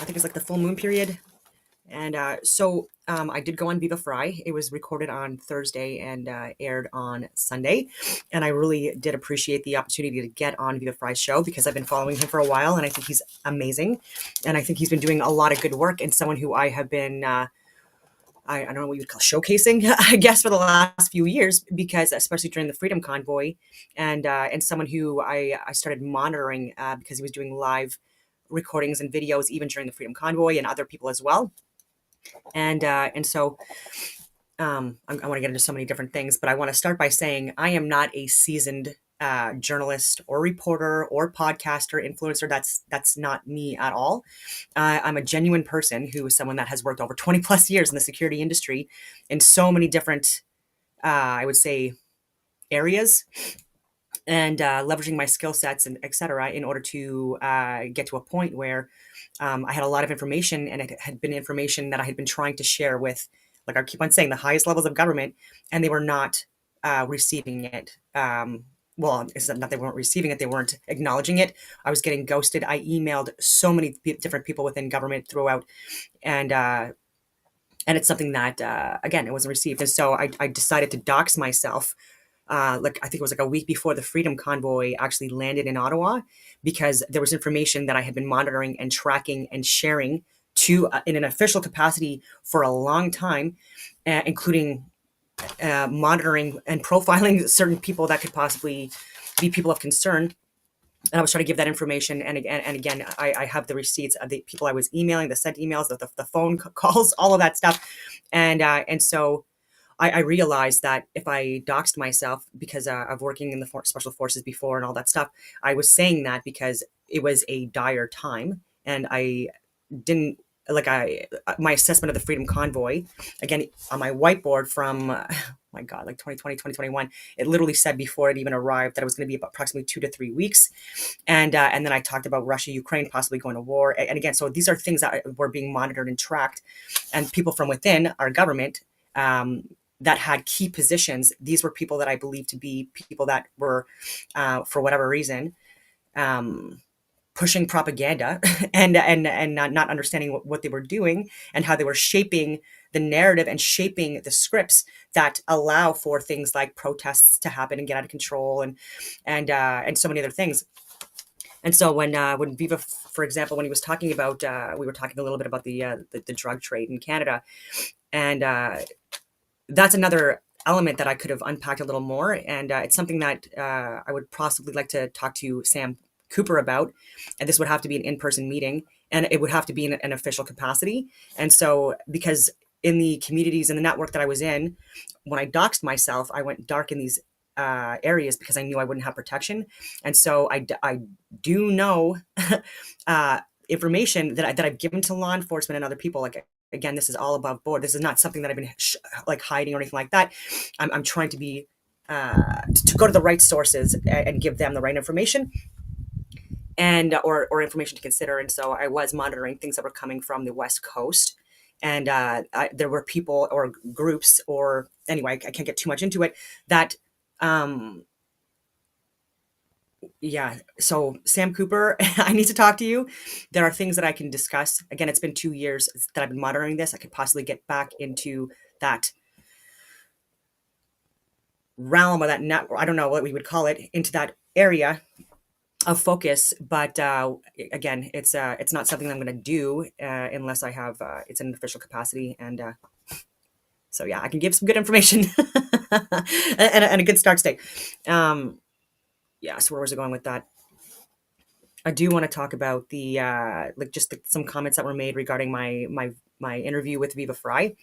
I think it's like the full moon period. And I did go on Viva Fry. It was recorded on Thursday and aired on Sunday. And I really did appreciate the opportunity to get on Viva Fry's show because I've been following him for a while and I think he's amazing. And I think he's been doing a lot of good work and someone who I have been, I don't know what you would call showcasing, I guess, for the last few years, because especially during the Freedom Convoy and someone who I started monitoring because he was doing live recordings and videos even during the Freedom Convoy and other people as well. And so I want to get into so many different things, but I want to start by saying I am not a seasoned journalist or reporter or podcaster influencer. That's not me at all. I'm a genuine person who is someone that has worked over 20 plus years in the security industry in so many different, I would say, areas, and leveraging my skill sets and et cetera in order to get to a point where I had a lot of information, and it had been information that I had been trying to share with, like I keep on saying, the highest levels of government, and they were not receiving it. Well, it's not they weren't receiving it; they weren't acknowledging it. I was getting ghosted. I emailed so many different people within government throughout, and it's something that again, it wasn't received. And so I decided to dox myself, like I think it was like a week before the Freedom Convoy actually landed in Ottawa, because there was information that I had been monitoring and tracking and sharing to in an official capacity for a long time, including monitoring and profiling certain people that could possibly be people of concern. And I was trying to give that information. And again, I have the receipts of the people I was emailing, the sent emails, the phone calls, all of that stuff. And so I realized that if I doxed myself because of working in the special forces before and all that stuff, I was saying that because it was a dire time, and I didn't like my assessment of the Freedom Convoy again on my whiteboard from my God, like 2020, 2021. It literally said before it even arrived that it was going to be about approximately 2 to 3 weeks, and then I talked about Russia, Ukraine possibly going to war, and again, so these are things that were being monitored and tracked, and people from within our government. That had key positions. These were people that I believe to be people that were, for whatever reason, pushing propaganda and not understanding what they were doing and how they were shaping the narrative and shaping the scripts that allow for things like protests to happen and get out of control and so many other things. And so when Viva, for example, when he was talking about, we were talking a little bit about the drug trade in Canada, and that's another element that I could have unpacked a little more. And it's something that I would possibly like to talk to Sam Cooper about. And this would have to be an in-person meeting, and it would have to be in an official capacity. And so, because in the communities and the network that I was in, when I doxed myself, I went dark in these areas because I knew I wouldn't have protection. And so I do know information that I've given to law enforcement and other people. Like, again, this is all above board. This is not something that I've been like hiding or anything like that. I'm trying to be to go to the right sources and give them the right information and or information to consider. And so I was monitoring things that were coming from the West Coast, and there were people or groups, or anyway, I can't get too much into it, that yeah. So Sam Cooper, I need to talk to you. There are things that I can discuss. Again, it's been 2 years that I've been monitoring this. I could possibly get back into that realm of that net. I don't know what we would call it, into that area of focus. But again, it's not something I'm going to do unless I have it's in an official capacity. And so yeah, I can give some good information and a good start state. Yeah. So where was I going with that? I do want to talk about the like just some comments that were made regarding my interview with Viva Fry,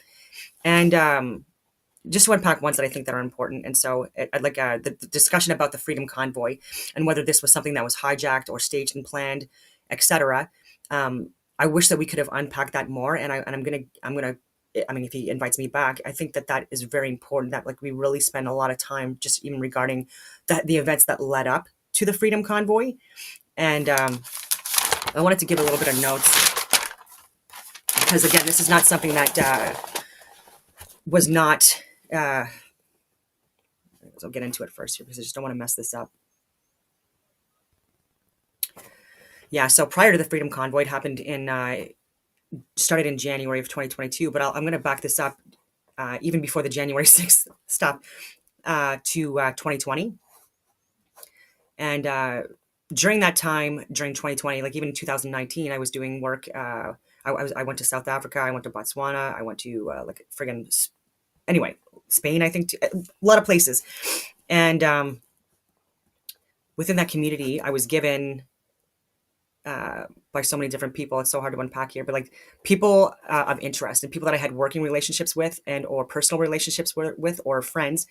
and just to unpack ones that I think that are important. And so I'd like the discussion about the Freedom Convoy and whether this was something that was hijacked or staged and planned, etc. I wish that we could have unpacked that more, and I'm gonna. I mean, if he invites me back, I think that is very important. That like we really spend a lot of time just even regarding the events that led up to the Freedom Convoy. And I wanted to give a little bit of notes because, again, this is not something that was not. So I'll get into it first here because I just don't want to mess this up. Yeah, so prior to the Freedom Convoy, it happened in started in January of 2022, but I'm going to back this up even before the January 6th stuff to 2020. And during that time, during 2020, like even in 2019, I was doing work. I went to South Africa, I went to Botswana, I went to like friggin' anyway, Spain, I think, a lot of places. And within that community, I was given by so many different people. It's so hard to unpack here, but like people of interest and people that I had working relationships with and or personal relationships with or friends,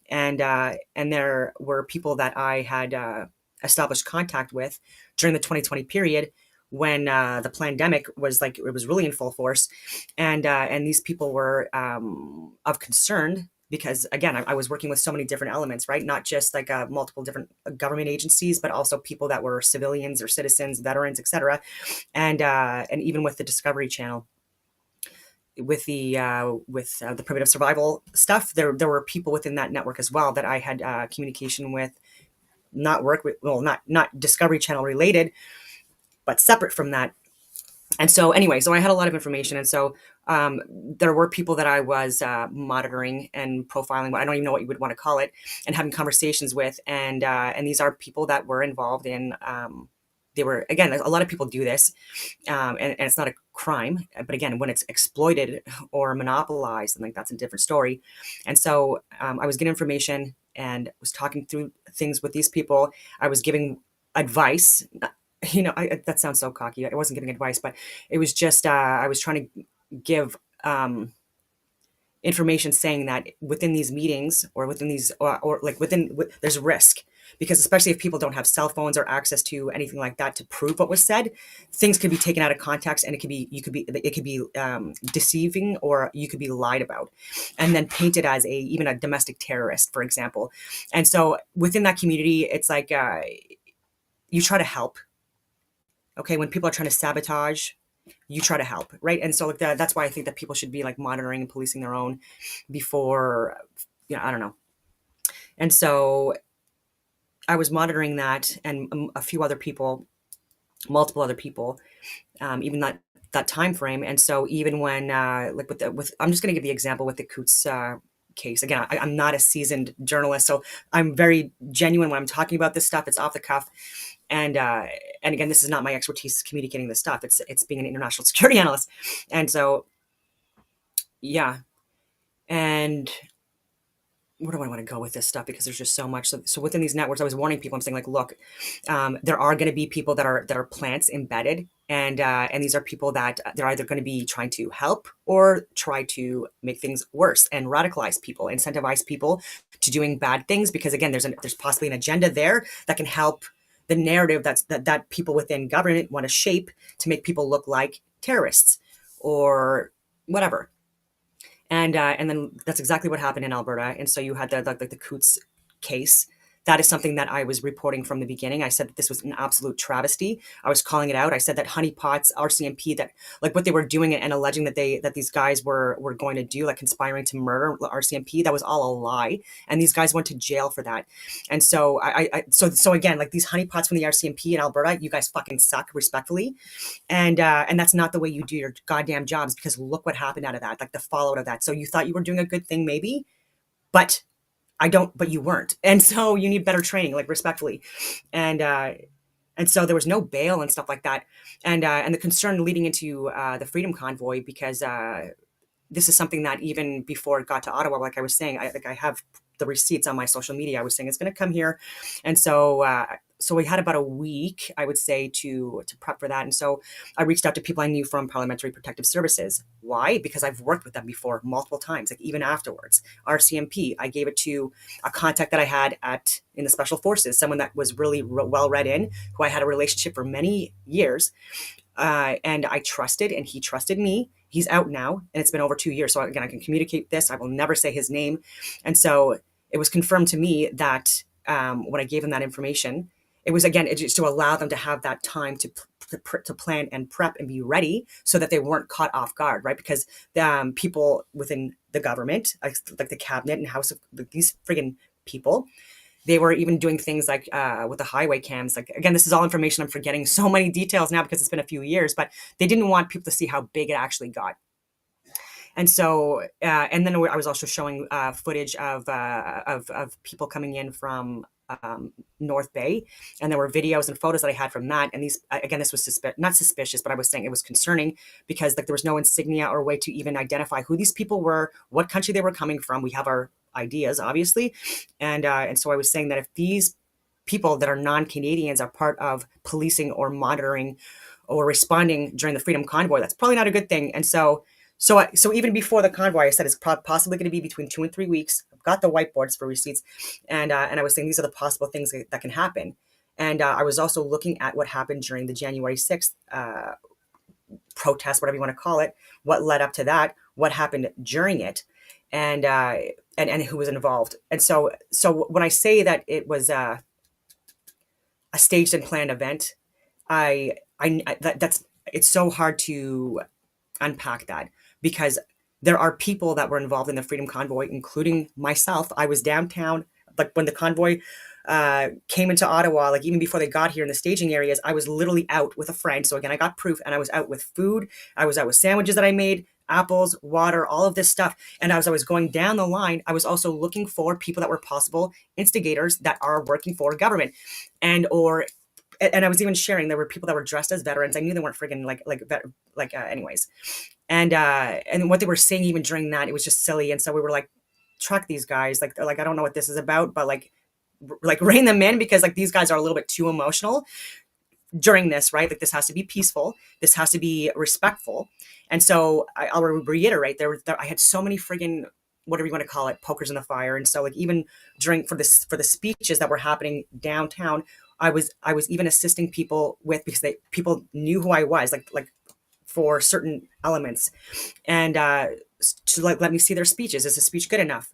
and there were people that I had established contact with during the 2020 period when the pandemic was like it was really in full force, and these people were of concern because again I was working with so many different elements, right? Not just like multiple different government agencies, but also people that were civilians or citizens, veterans, etc. And even with the Discovery Channel, with the primitive survival stuff, there were people within that network as well that I had communication with, not work with, well, not Discovery Channel related, but separate from that. And so anyway, so I had a lot of information, and so there were people that I was monitoring and profiling. I don't even know what you would want to call it, and having conversations with, and these are people that were involved in. They were, again, a lot of people do this, and it's not a crime, but again, when it's exploited or monopolized, I think that's a different story. And so I was getting information and was talking through things with these people. I was giving advice. That sounds so cocky. I wasn't giving advice, but it was just I was trying to give information saying that within these meetings or within these or like there's risk, because especially if people don't have cell phones or access to anything like that to prove what was said, things could be taken out of context, and it could be deceiving, or you could be lied about and then painted as even a domestic terrorist, for example. And so within that community, it's like you try to help. Okay, when people are trying to sabotage, you try to help, right? And so like that's why I think that people should be like monitoring and policing their own before, I don't know. And so I was monitoring that, and a few other people, multiple other people, even that time frame. And so even when like with I'm just going to give the example with the Coots case. Again, I'm not a seasoned journalist, so I'm very genuine when I'm talking about this stuff. It's off the cuff. And again, this is not my expertise communicating this stuff. It's being an international security analyst. And so, yeah. And where do I want to go with this stuff? Because there's just so much. So within these networks, I was warning people. I'm saying like, look, there are going to be people that are plants embedded, and these are people that they're either going to be trying to help or try to make things worse and radicalize people, incentivize people to doing bad things. Because again, there's possibly an agenda there that can help the narrative that people within government want to shape to make people look like terrorists or whatever. And then that's exactly what happened in Alberta. And so you had the Coots case. That is something that I was reporting from the beginning. I said that this was an absolute travesty. I was calling it out. I said that honeypots, RCMP, that like what they were doing and alleging that these guys were going to do, like conspiring to murder RCMP, that was all a lie. And these guys went to jail for that. And so so again, like these honeypots from the RCMP in Alberta, you guys fucking suck, respectfully. And that's not the way you do your goddamn jobs, because look what happened out of that, like the fallout of that. So you thought you were doing a good thing, maybe, but but you weren't. And so you need better training, like respectfully. And so there was no bail and stuff like that. And the concern leading into the Freedom Convoy, because this is something that even before it got to Ottawa, like I was saying, I have the receipts on my social media. I was saying it's going to come here. And so we had about a week, I would say, to prep for that. And so I reached out to people I knew from Parliamentary Protective Services. Why? Because I've worked with them before multiple times, like even afterwards. RCMP, I gave it to a contact that I had in the Special Forces, someone that was really well read in, who I had a relationship for many years. And I trusted, and he trusted me. He's out now, and it's been over 2 years. So again, I can communicate this. I will never say his name. And so it was confirmed to me that when I gave him that information, it was, again, it's just to allow them to have that time to plan and prep and be ready so that they weren't caught off guard, right? Because people within the government, like the cabinet and House of these friggin' people, They were even doing things like with the highway cams. Like, again, this is all information I'm forgetting so many details now because it's been a few years, but they didn't want people to see how big it actually got. And so, and then I was also showing footage of people coming in from North Bay, and there were videos and photos that I had from that. And these, again, this was not suspicious, but I was saying it was concerning because like there was no insignia or way to even identify who these people were, what country they were coming from. We have our ideas, obviously, and so I was saying that if these people that are non-Canadians are part of policing or monitoring or responding during the Freedom Convoy, that's probably not a good thing. And so even before the convoy, I said it's possibly going to be between 2 and 3 weeks. I've got the whiteboards for receipts, and I was saying these are the possible things that can happen. And I was also looking at what happened during the January 6th protest, whatever you want to call it, what led up to that, what happened during it, and who was involved. And so when I say that it was a staged and planned event, that's it's so hard to unpack that because there are people that were involved in the Freedom Convoy, including myself. I was downtown, like when the convoy came into Ottawa, like even before they got here in the staging areas, I was literally out with a friend. So again, I got proof, and I was out with food. I was out with sandwiches that I made, apples, water, all of this stuff. And as I was going down the line, I was also looking for people that were possible instigators that are working for government, and I was even sharing, there were people that were dressed as veterans. I knew they weren't friggin' anyways. And what they were saying even during that, it was just silly. And so we were like, truck these guys. Like, they're like, I don't know what this is about, but like rein them in, because like these guys are a little bit too emotional during this, right? Like this has to be peaceful. This has to be respectful. And so I'll reiterate, I had so many friggin', whatever you want to call it, pokers in the fire. And so like even for the speeches that were happening downtown, I was even assisting people because people knew who I was, like for certain elements, and to like let me see their speeches. Is the speech good enough?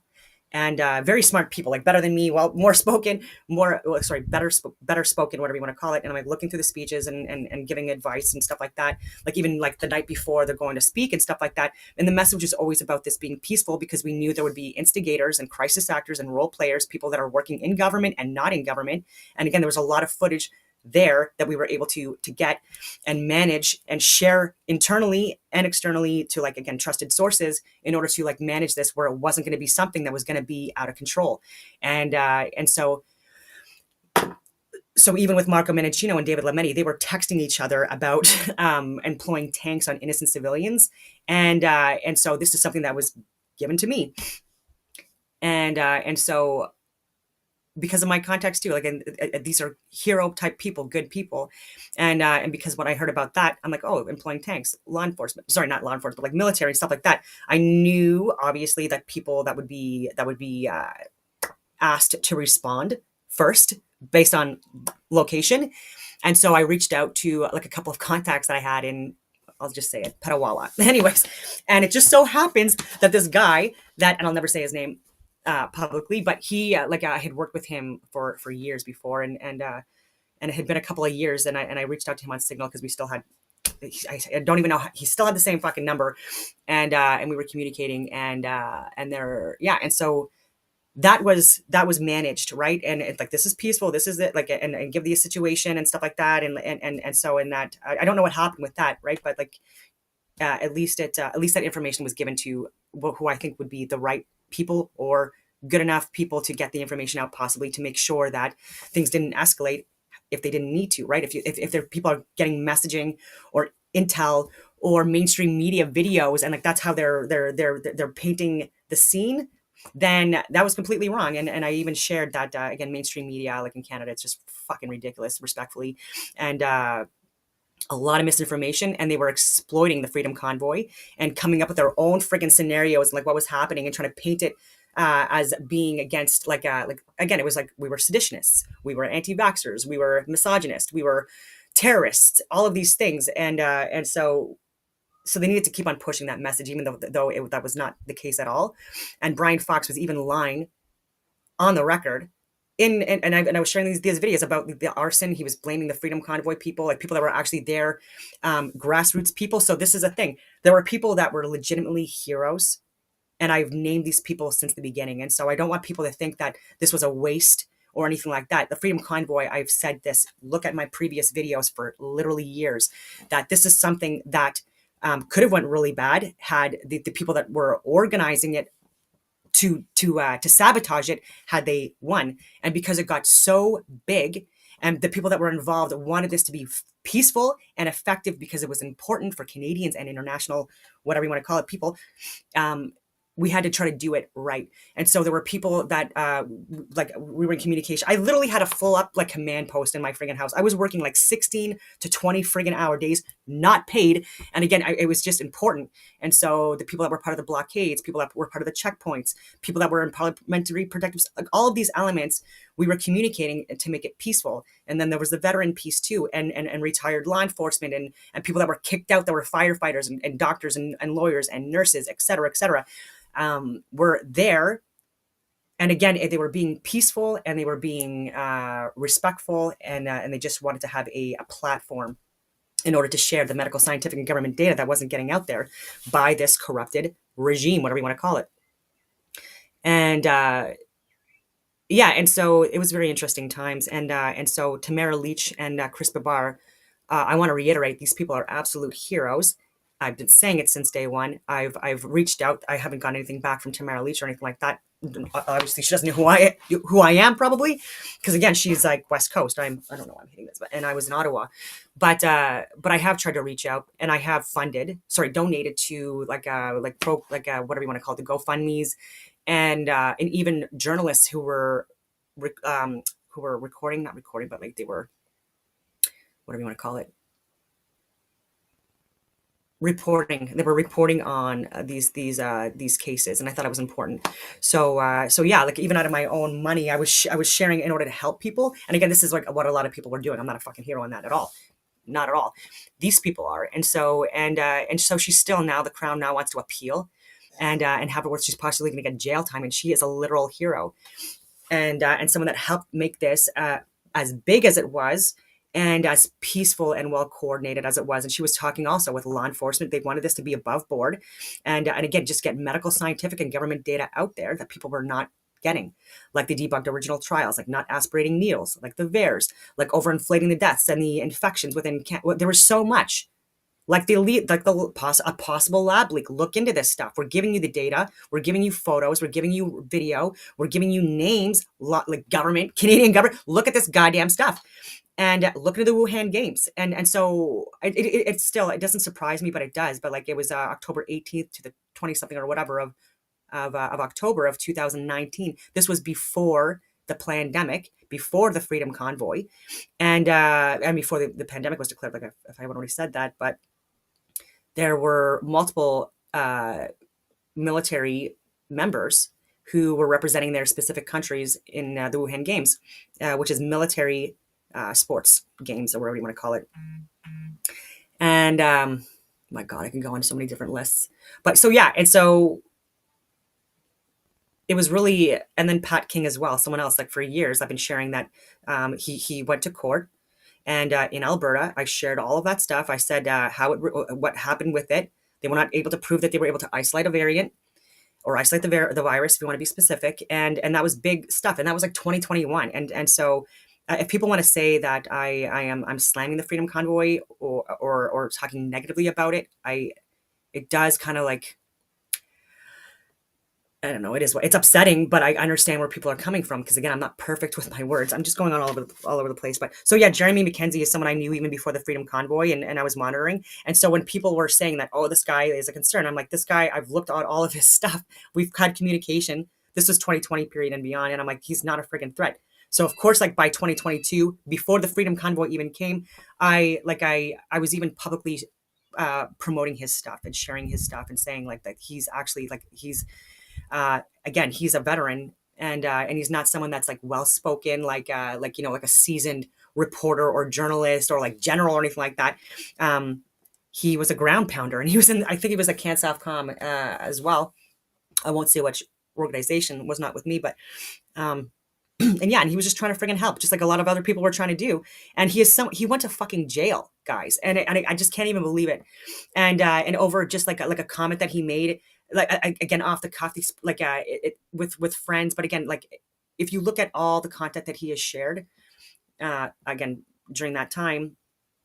And very smart people, like better than me, well, better spoken, whatever you want to call it. And I'm like looking through the speeches and giving advice and stuff like that. Like even like the night before they're going to speak and stuff like that. And the message is always about this being peaceful, because we knew there would be instigators and crisis actors and role players, people that are working in government and not in government. And again, there was a lot of footage there that we were able to get and manage and share internally and externally to, like, again, trusted sources, in order to like manage this where it wasn't going to be something that was going to be out of control. And so even with Marco Mendicino and David Lametti, they were texting each other about employing tanks on innocent civilians. And so this is something that was given to me. And so because of my context too, like, and these are hero type people, good people, and because when I heard about that, I'm like, oh, employing tanks, law enforcement, sorry, not law enforcement, but like military stuff like that. I knew obviously that people that would be asked to respond first based on location, and so I reached out to like a couple of contacts that I had in, I'll just say it, Petawawa. Anyways, and it just so happens that this guy and I'll never say his name publicly, but he I had worked with him for years before, and it had been a couple of years, and I reached out to him on Signal because we still had, I don't even know, he still had the same fucking number, and we were communicating, and so that was managed, right? And it's like, this is peaceful, this is it, like, and give the situation and stuff like that, and so in that, I don't know what happened with that, right? But like at least that information was given to who I think would be the right people, or good enough people to get the information out, possibly to make sure that things didn't escalate if they didn't need to, right? If there people are getting messaging or intel or mainstream media videos, and like that's how they're painting the scene, then that was completely wrong. And I even shared that again, mainstream media, like in Canada, it's just fucking ridiculous, respectfully, and a lot of misinformation, and they were exploiting the Freedom Convoy and coming up with their own friggin' scenarios, like what was happening, and trying to paint it as being against, like again, it was like we were seditionists, we were anti-vaxxers, we were misogynist, we were terrorists, all of these things, and so they needed to keep on pushing that message, even though that was not the case at all. And Brian Fox was even lying on the record. And I was sharing these videos about the arson. He was blaming the Freedom Convoy people, like people that were actually there, grassroots people. So this is a thing. There were people that were legitimately heroes, and I've named these people since the beginning. And so I don't want people to think that this was a waste or anything like that. The Freedom Convoy, I've said this, look at my previous videos for literally years, that this is something that could have went really bad had the people that were organizing it to sabotage it had they won. And because it got so big and the people that were involved wanted this to be peaceful and effective because it was important for Canadians and international, whatever you want to call it, people, um, we had to try to do it right. And so there were people that like we were in communication. I literally had a full up like command post in my friggin' house. I was working like 16 to 20 friggin' hour days, not paid. And again, it was just important. And so the people that were part of the blockades, people that were part of the checkpoints, people that were in parliamentary protective, like all of these elements, we were communicating to make it peaceful. And then there was the veteran piece too, and retired law enforcement and people that were kicked out, that were firefighters and doctors and lawyers and nurses, et cetera, were there. And again, they were being peaceful and they were being respectful, and they just wanted to have a platform in order to share the medical, scientific, and government data that wasn't getting out there by this corrupted regime, whatever you want to call it. And yeah, and so it was very interesting times. And so Tamara Leach and Chris Babar, I want to reiterate, these people are absolute heroes. I've been saying it since day one. I've reached out. I haven't gotten anything back from Tamara Leach or anything like that. Obviously, she doesn't know who I am, probably, because again, she's like West Coast. I don't know why I'm hitting this, and I was in Ottawa, but I have tried to reach out, and I have donated to whatever you want to call it, the GoFundMe's, and even journalists who were recording, not recording, but like they were, whatever you want to call it, reporting. They were reporting on these cases, and I thought it was important. So yeah, like even out of my own money, I was sharing in order to help people. And again, this is like what a lot of people were doing. I'm not a fucking hero on that at all, not at all. These people are, and so she's still, now the Crown now wants to appeal, and have it where she's possibly going to get jail time, and she is a literal hero, and someone that helped make this as big as it was, and as peaceful and well coordinated as it was. And she was talking also with law enforcement. They wanted this to be above board, and again, just get medical, scientific, and government data out there that people were not getting, like the debunked original trials, like not aspirating needles, like the VAERS, like overinflating the deaths and the infections within. There was so much. Like a possible lab leak. Look into this stuff. We're giving you the data. We're giving you photos. We're giving you video. We're giving you names, like government, Canadian government. Look at this goddamn stuff. And look into the Wuhan games. And so it still, it doesn't surprise me, but it does. But like it was October 18th to the 20 something or whatever of October of 2019. This was before the pandemic, before the Freedom Convoy, and before the pandemic was declared, like if I haven't already said that, but there were multiple military members who were representing their specific countries in the Wuhan Games, which is military sports games, or whatever you want to call it. And my God, I can go on so many different lists. But so yeah, and so it was really, and then Pat King as well, someone else, like for years I've been sharing that he went to court. And in Alberta, I shared all of that stuff. I said what happened with it. They were not able to prove that they were able to isolate a variant or isolate the virus, if you want to be specific. And that was big stuff. And that was like 2021. And so if people want to say that I'm slamming the Freedom Convoy or talking negatively about it, it does kind of like, I don't know, it's upsetting, but I understand where people are coming from, because again, I'm not perfect with my words. I'm just going on all over the place. But so yeah, Jeremy McKenzie is someone I knew even before the Freedom Convoy, and I was monitoring. And so when people were saying that, oh, this guy is a concern, I'm like, this guy, I've looked at all of his stuff. We've had communication. This was 2020 period and beyond. And I'm like, he's not a friggin' threat. So of course, like by 2022, before the Freedom Convoy even came, I was even publicly promoting his stuff and sharing his stuff and saying like that he's actually like again, he's a veteran, and he's not someone that's like well spoken, like a seasoned reporter or journalist or like general or anything like that. He was a ground pounder, and I think he was at CAD Southcom as well. I won't say which organization, was not with me, but and yeah, and he was just trying to friggin' help, just like a lot of other people were trying to do. And he went to fucking jail, guys, and I just can't even believe it. And over just like a comment that he made, like again off the cuff, like with friends, but again, like if you look at all the content that he has shared, again, during that time,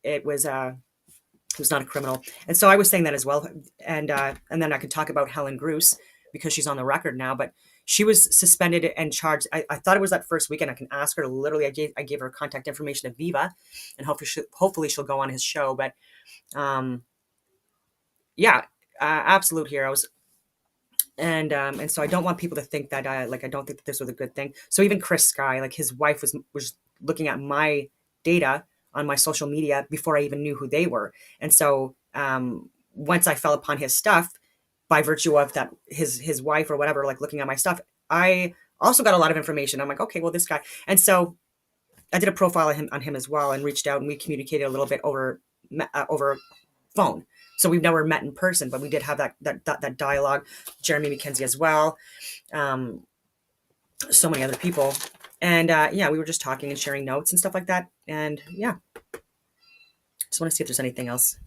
it was he was not a criminal. And so I was saying that as well. And then I could talk about Helen Bruce because she's on the record now, but she was suspended and charged. I thought it was that first weekend. I can ask her. Literally, I gave her contact information to Viva, and hopefully she'll go on his show. But um, yeah, absolute heroes. And so I don't want people to think that I don't think that this was a good thing. So even Chris Sky, like his wife was looking at my data on my social media before I even knew who they were. And so once I fell upon his stuff, by virtue of that, his wife or whatever, like looking at my stuff, I also got a lot of information. I'm like, okay, well, this guy. And so I did a profile on him as well, and reached out, and we communicated a little bit over phone. So we've never met in person, but we did have that dialogue. Jeremy McKenzie as well. So many other people. And yeah, we were just talking and sharing notes and stuff like that. And yeah, just want to see if there's anything else.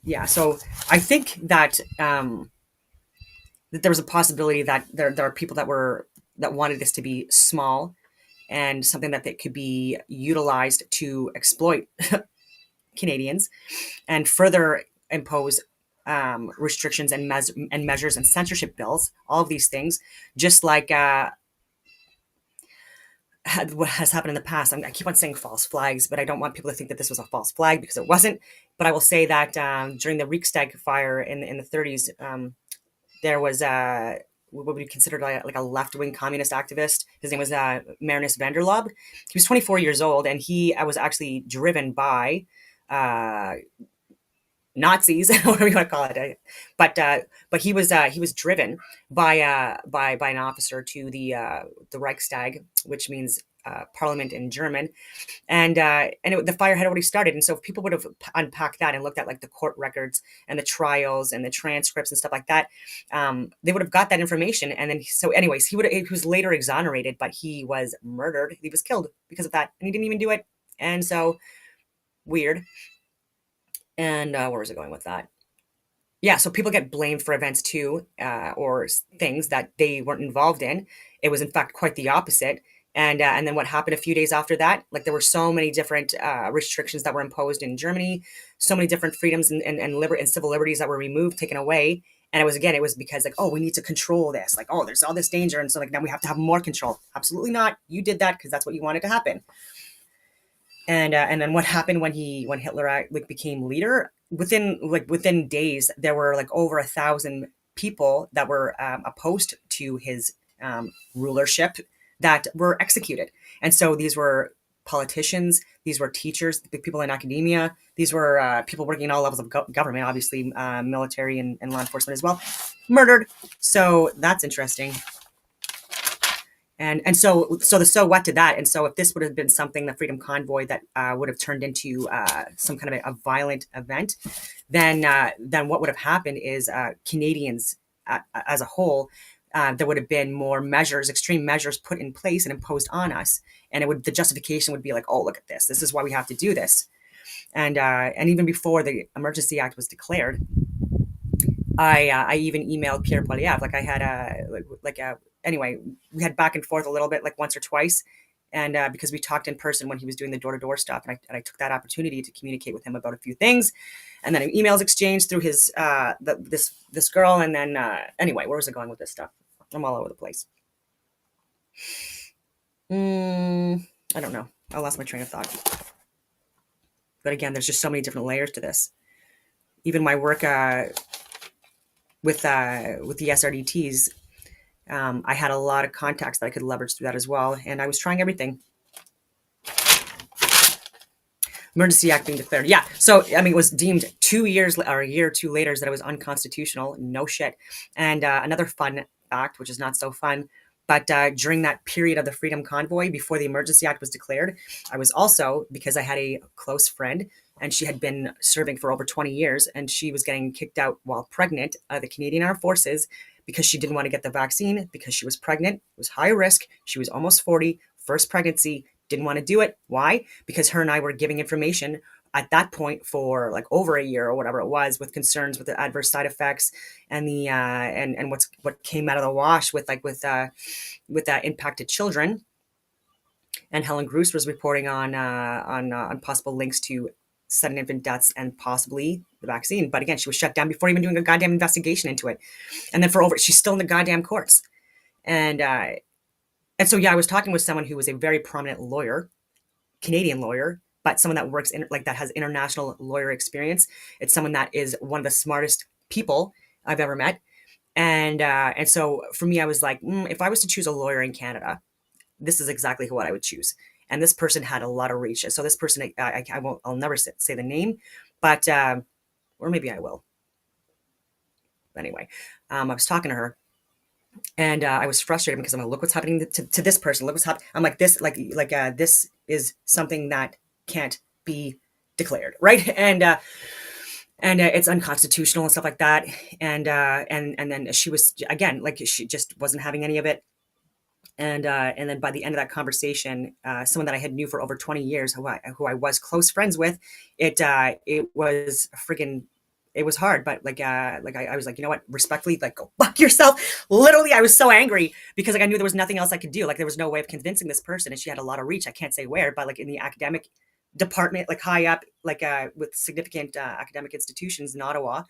Yeah, so I think that that there was a possibility that there are people that wanted this to be small and something that could be utilized to exploit Canadians and further impose restrictions and measures and censorship bills, all of these things, just like what has happened in the past. I keep on saying false flags, but I don't want people to think that this was a false flag because it wasn't. But I will say that during the Riksdag fire in the 30s, there was what would be considered like a left-wing communist activist. His name was Marinus van der Lob. He was 24 years old, and he was actually driven by Nazis, whatever you want to call it. But he was driven by an officer to the Reichstag, which means parliament in German, and the fire had already started. And so if people would have unpacked that and looked at like the court records and the trials and the transcripts and stuff like that, they would have got that information. And then so anyways, he was later exonerated, but he was murdered. He was killed because of that, and he didn't even do it. And so weird. And where was it going with that? Yeah, so people get blamed for events too, or things that they weren't involved in. It was in fact quite the opposite. And then what happened a few days after that? Like there were so many different restrictions that were imposed in Germany, so many different freedoms and civil liberties that were removed, taken away. And it was because like, oh, we need to control this. Like, oh, there's all this danger, and so like now we have to have more control. Absolutely not. You did that because that's what you wanted to happen. And then what happened when Hitler like became leader? Within days, there were like over 1,000 people that were opposed to his rulership that were executed. And so these were politicians, these were teachers, people in academia, these were people working at all levels of government, obviously military and law enforcement as well, murdered. So that's interesting. And so what to that? And so if this would have been something, the Freedom Convoy, that would have turned into some kind of a violent event, then what would have happened is Canadians as a whole, there would have been more extreme measures put in place and imposed on us. And the justification would be like, oh, look at this. This is why we have to do this. And even before the Emergency Act was declared, I even emailed Pierre Poilievre. Like I had anyway, we had back and forth a little bit, like once or twice. And because we talked in person when he was doing the door-to-door stuff, and I took that opportunity to communicate with him about a few things. And then emails exchanged through his this girl. And then anyway, where was I going with this stuff? I'm all over the place. I don't know. I lost my train of thought. But again, there's just so many different layers to this. Even my work with the SRDTs, I had a lot of contacts that I could leverage through that as well, and I was trying everything. Emergency Act being declared, yeah. So I mean, it was deemed 2 years or a year or two later that it was unconstitutional. No shit. And another fun fact, which is not so fun, but during that period of the Freedom Convoy, before the Emergency Act was declared, I was also, because I had a close friend, and she had been serving for over 20 years, and she was getting kicked out while pregnant the Canadian Armed Forces because she didn't want to get the vaccine because she was pregnant. It was high risk. She was almost 40, first pregnancy, didn't want to do it. Why? Because her and I were giving information at that point for like over a year or whatever it was, with concerns with the adverse side effects and the and what came out of the wash with impacted children. And Helen Gruss was reporting on possible links to sudden infant deaths and possibly the vaccine. But again, she was shut down before even doing a goddamn investigation into it. And then she's still in the goddamn courts. And so yeah, I was talking with someone who was a very prominent lawyer, Canadian lawyer, but someone that works in like that has international lawyer experience. It's someone that is one of the smartest people I've ever met. And so for me, I was like, if I was to choose a lawyer in Canada, this is exactly what I would choose. And this person had a lot of reach. So this person, I won't, I'll never say the name, but or maybe I will. Anyway, I was talking to her, and I was frustrated because I'm like, look what's happening to this person. Look what's happening. I'm like, this is something that can't be declared, right? And it's unconstitutional and stuff like that. And then she was, again, like, she just wasn't having any of it. And then by the end of that conversation, someone that I had knew for over 20 years, who I was close friends with, it was friggin', it was hard. But I was like, you know what, respectfully, like, go fuck yourself. Literally, I was so angry because like I knew there was nothing else I could do. Like there was no way of convincing this person, and she had a lot of reach. I can't say where, but like in the academic department, like high up, like with significant academic institutions in Ottawa.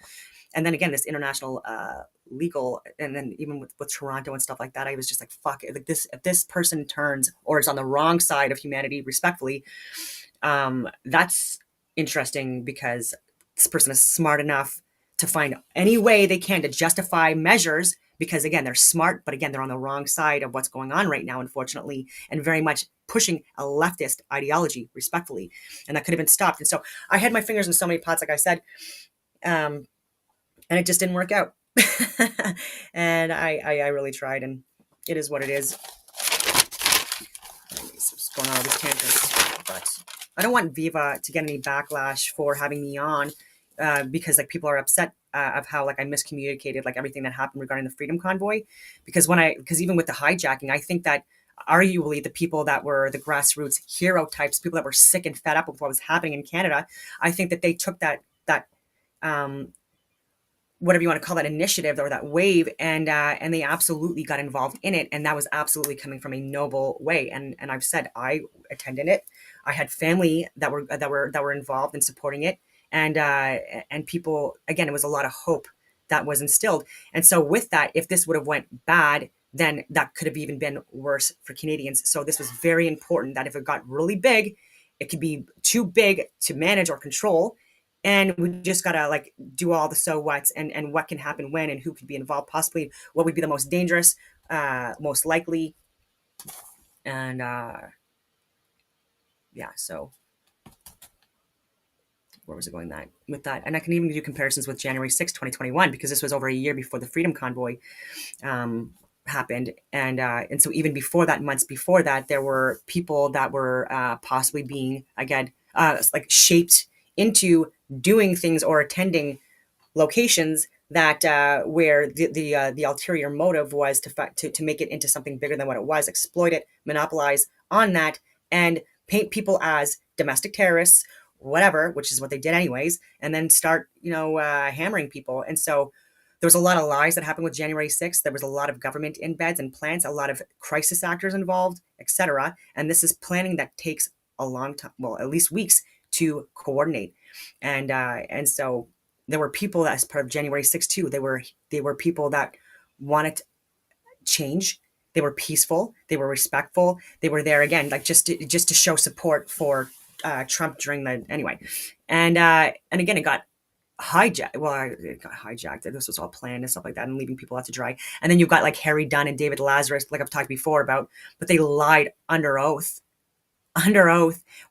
And then again, this international legal, and then even with Toronto and stuff like that, I was just like, fuck it. Like this, if this person turns or is on the wrong side of humanity, respectfully, that's interesting because this person is smart enough to find any way they can to justify measures, because again, they're smart, but again, they're on the wrong side of what's going on right now, unfortunately, and very much pushing a leftist ideology, respectfully. And that could have been stopped. And so I had my fingers in so many pots, like I said, and it just didn't work out. And I really tried, and it is what it is. Just going on all these tangents, but I don't want Viva to get any backlash for having me on, because like people are upset of how like I miscommunicated like everything that happened regarding the Freedom Convoy, because even with the hijacking, I think that arguably the people that were the grassroots hero types, people that were sick and fed up with what was happening in Canada, I think that they took that whatever you want to call that initiative or that wave, and they absolutely got involved in it, and that was absolutely coming from a noble way. And I've said I attended it. I had family that were involved in supporting it, and people, again, it was a lot of hope that was instilled. And so with that, if this would have went bad, then that could have even been worse for Canadians. So this was very important that if it got really big, it could be too big to manage or control. And we just gotta like do all the so whats and what can happen when and who could be involved, possibly what would be the most dangerous, most likely. And yeah, so where was it going with that? And I can even do comparisons with January 6th, 2021, because this was over a year before the Freedom Convoy happened. And so even before that, months before that, there were people that were possibly being, again, like shaped into doing things or attending locations that where the ulterior motive was to make it into something bigger than what it was, exploit it, monopolize on that, and paint people as domestic terrorists, whatever, which is what they did anyways, and then start hammering people. And so there was a lot of lies that happened with January 6th. There was a lot of government embeds and plans, a lot of crisis actors involved, etc. And this is planning that takes a long time, well, at least weeks, to coordinate. And so there were people that, as part of January 6th too, they were people that wanted change. They were peaceful. They were respectful. They were there again, like just to show support for Trump during the anyway. And again, it got hijacked. Well, it got hijacked. This was all planned and stuff like that, and leaving people out to dry. And then you've got like Harry Dunn and David Lazarus, like I've talked before about, but they lied under oath,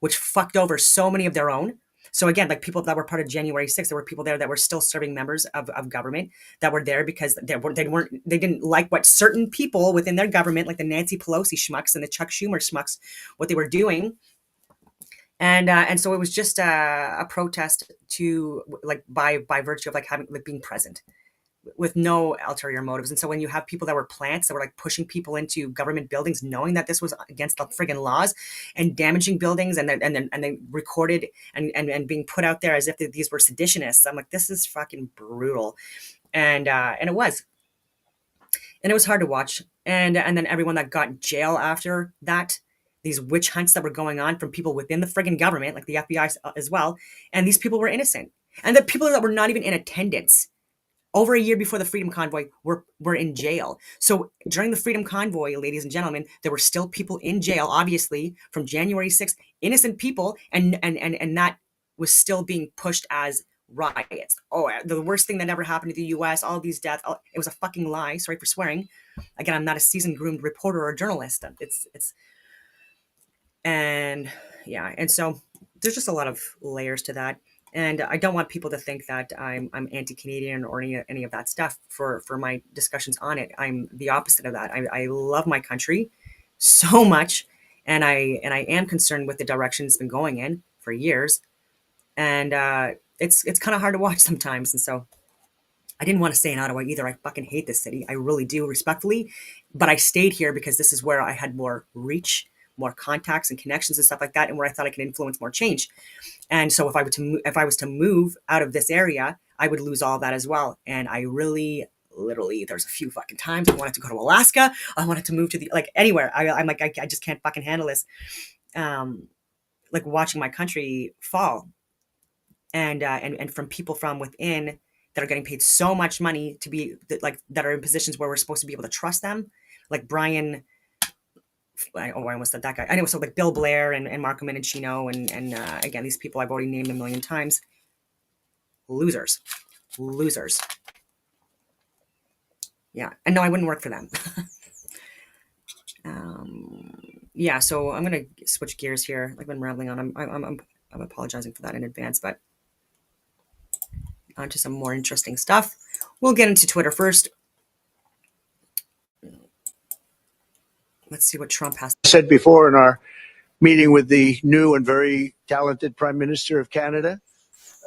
which fucked over so many of their own. So again, like people that were part of January 6th, there were people there that were still serving members of government that were there because they didn't like what certain people within their government, like the Nancy Pelosi schmucks and the Chuck Schumer schmucks, what they were doing. And so it was just a protest to like by virtue of like having like being present. with no ulterior motives. And so when you have people that were plants that were like pushing people into government buildings, knowing that this was against the friggin' laws and damaging buildings, and then recorded and being put out there as if these were seditionists, I'm like, this is fucking brutal. And it was, and it was hard to watch. And then everyone that got in jail after that, these witch hunts that were going on from people within the friggin' government, like the FBI as well, and these people were innocent, and the people that were not even in attendance over a year before the Freedom Convoy were in jail. So during the Freedom Convoy, ladies and gentlemen, there were still people in jail, obviously, from January 6th, innocent people, and that was still being pushed as riots. Oh, the worst thing that ever happened to the US, all these deaths, it was a fucking lie. Sorry for swearing. Again, I'm not a seasoned groomed reporter or journalist. It's and yeah, and so there's just a lot of layers to that. And I don't want people to think that I'm anti-Canadian or any of that stuff for my discussions on it. I'm the opposite of that. I love my country so much, and I am concerned with the direction it's been going in for years. And it's kind of hard to watch sometimes. And so I didn't want to stay in Ottawa either. I fucking hate this city. I really do, respectfully. But I stayed here because this is where I had more reach, more contacts and connections and stuff like that, and where I thought I could influence more change. And so if I was to move out of this area, I would lose all that as well. And I really, literally, there's a few fucking times I wanted to go to Alaska. I wanted to move to the like anywhere. I'm like, I just can't fucking handle this. Like watching my country fall, and from people from within that are getting paid so much money to be that are in positions where we're supposed to be able to trust them, like Brian. I almost said that guy. Anyway, so like Bill Blair and Marco Mendicino and again, these people I've already named a million times. Losers. Yeah, and no, I wouldn't work for them. Yeah, so I'm gonna switch gears here. Like I've been rambling on. I'm apologizing for that in advance, but on to some more interesting stuff. We'll get into Twitter first. Let's see what Trump has I said before in our meeting with the new and very talented Prime Minister of Canada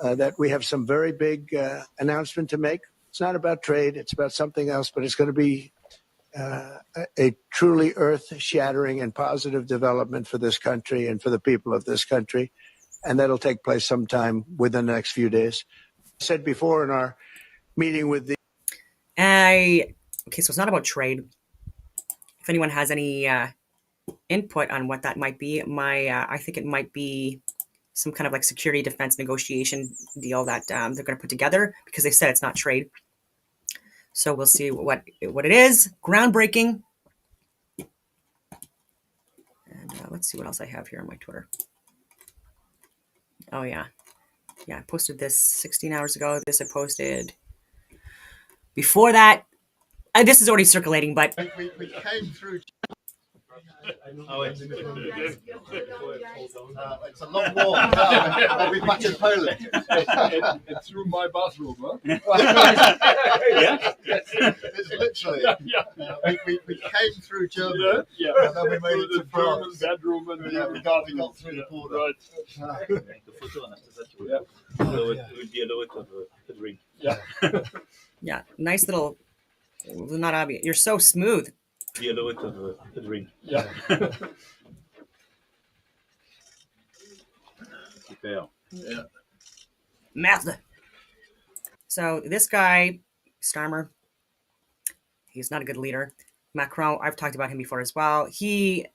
that we have some very big announcement to make. It's not about trade, it's about something else, but it's going to be a truly earth-shattering and positive development for this country and for the people of this country. And that'll take place sometime within the next few days. I said before in our meeting with the... Okay, so it's not about trade. If anyone has any input on what that might be, I think it might be some kind of like security defense negotiation deal that they're going to put together, because they said it's not trade. So we'll see what it is. Groundbreaking. And let's see what else I have here on my Twitter. Oh yeah, I posted this 16 hours ago. This I posted before that. This is already circulating, but we came through. Oh, it's a long walk. Are we back in Poland? It's through my bathroom, huh? Yeah. It's literally. Yeah. We came through Germany, and then we made it to France. Bedroom, and we got through the border. Right. yeah, nice little. Not obvious. You're so smooth. Yeah. Yeah. Math. So this guy, Starmer, he's not a good leader. Macron, I've talked about him before as well. He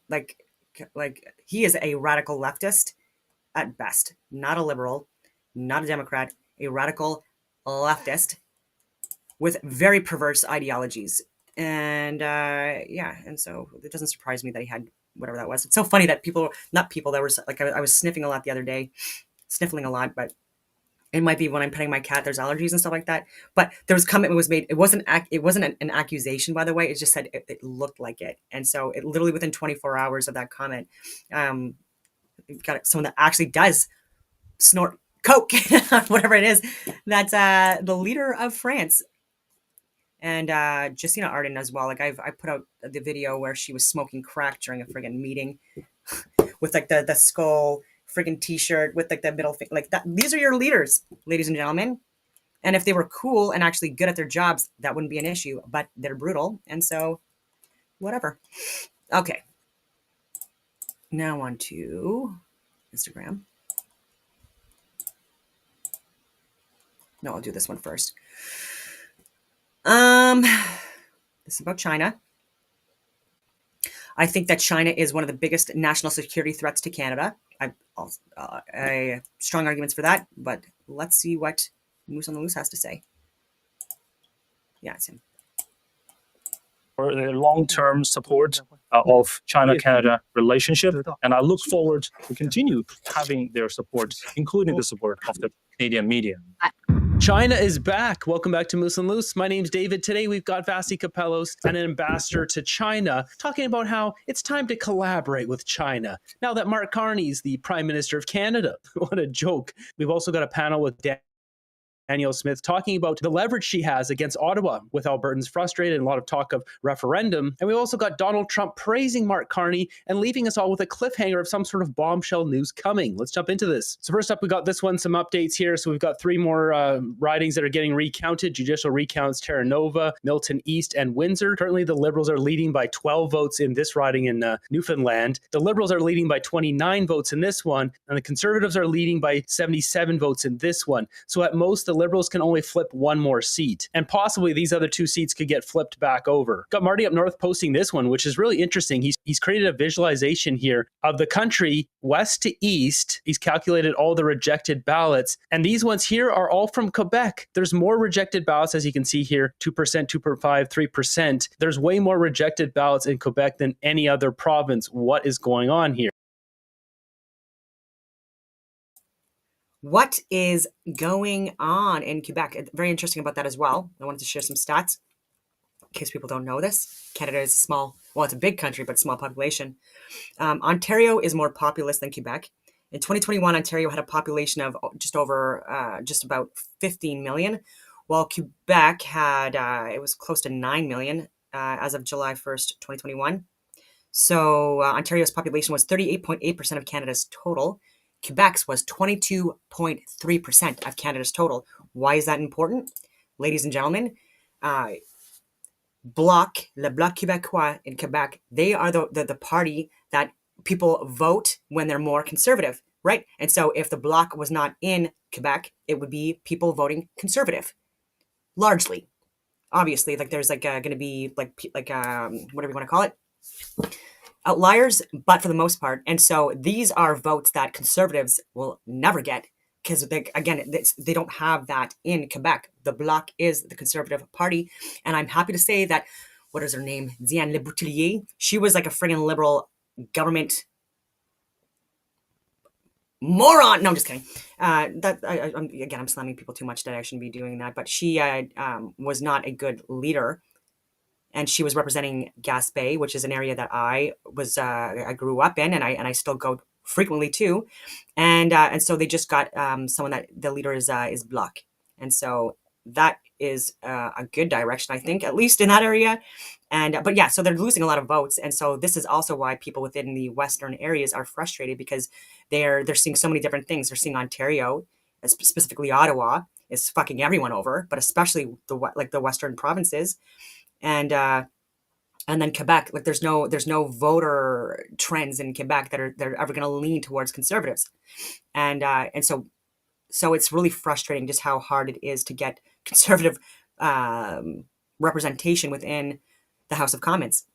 he is a radical leftist at best, not a liberal, not a Democrat, a radical leftist with very perverse ideologies. And and so it doesn't surprise me that he had whatever that was. It's so funny that there was like, I was sniffing a lot the other day, but it might be when I'm petting my cat, there's allergies and stuff like that. But there was comment was made. It wasn't an accusation, by the way. It just said it looked like it. And so it literally within 24 hours of that comment, you've got someone that actually does snort coke, whatever it is. That's the leader of France. And Jacinda Ardern as well. Like I put out the video where she was smoking crack during a friggin' meeting with like the skull friggin' t-shirt with like the middle finger, like that. These are your leaders, ladies and gentlemen. And if they were cool and actually good at their jobs, that wouldn't be an issue, but they're brutal. And so whatever. Okay. Now on to Instagram. No, I'll do this one first. This is about China. I think that China is one of the biggest national security threats to Canada. I strong arguments for that, but let's see what Moose on the Loose has to say. Yeah, it's him. For the long-term support of China-Canada relationship, and I look forward to continue having their support, including the support of the Canadian media. China is back. Welcome back to Moose and Loose. My name's David. Today we've got Vasi Kapelos, an ambassador to China, talking about how it's time to collaborate with China now that Mark Carney's the Prime Minister of Canada. What a joke. We've also got a panel with Danielle Smith talking about the leverage she has against Ottawa with Albertans frustrated and a lot of talk of referendum. And we also got Donald Trump praising Mark Carney and leaving us all with a cliffhanger of some sort of bombshell news coming. Let's jump into this. So first up, we got this one, some updates here. So we've got 3 more ridings that are getting recounted, judicial recounts, Terra Nova, Milton East, and Windsor. Currently, the Liberals are leading by 12 votes in this riding in Newfoundland. The Liberals are leading by 29 votes in this one, and the Conservatives are leading by 77 votes in this one. So at most, the Liberals can only flip 1 more seat, and possibly these other 2 seats could get flipped back over. Got Marty up north posting this one, which is really interesting. He's created a visualization here of the country west to east. He's calculated all the rejected ballots, and these ones here are all from Quebec. There's more rejected ballots, as you can see here, 2%, 2.5%, 3%. There's way more rejected ballots in Quebec than any other province. What is going on here? What is going on in Quebec? Very interesting about that as well. I wanted to share some stats in case people don't know this. Canada is a small, well, it's a big country, but small population. Ontario is more populous than Quebec. In 2021, Ontario had a population of just about 15 million, while Quebec had, it was close to 9 million as of July 1st, 2021. So Ontario's population was 38.8% of Canada's total. Quebec's was 22.3% of Canada's total. Why is that important? Ladies and gentlemen, le Bloc Québécois in Quebec, they are the party that people vote when they're more conservative, right? And so if the Bloc was not in Quebec, it would be people voting conservative, largely. Obviously, like there's going to be whatever you want to call it, outliers, but for the most part. And so these are votes that conservatives will never get because, they don't have that in Quebec. The Bloc is the conservative party. And I'm happy to say that, what is her name? Diane Le Boutillier. She was like a friggin' liberal government moron. No, I'm just kidding. I'm slamming people too much today. I shouldn't be doing that. But she was not a good leader. And she was representing Gaspé, which is an area that I grew up in, and I still go frequently too. And so they just got someone that the leader is Bloc, and so that is a good direction, I think, at least in that area. And but yeah, so they're losing a lot of votes, and so this is also why people within the western areas are frustrated because they're seeing so many different things. They're seeing Ontario, specifically Ottawa, is fucking everyone over, but especially the western provinces. And then Quebec, like there's no voter trends in Quebec that they're ever going to lean towards conservatives, and so it's really frustrating just how hard it is to get conservative representation within the House of Commons.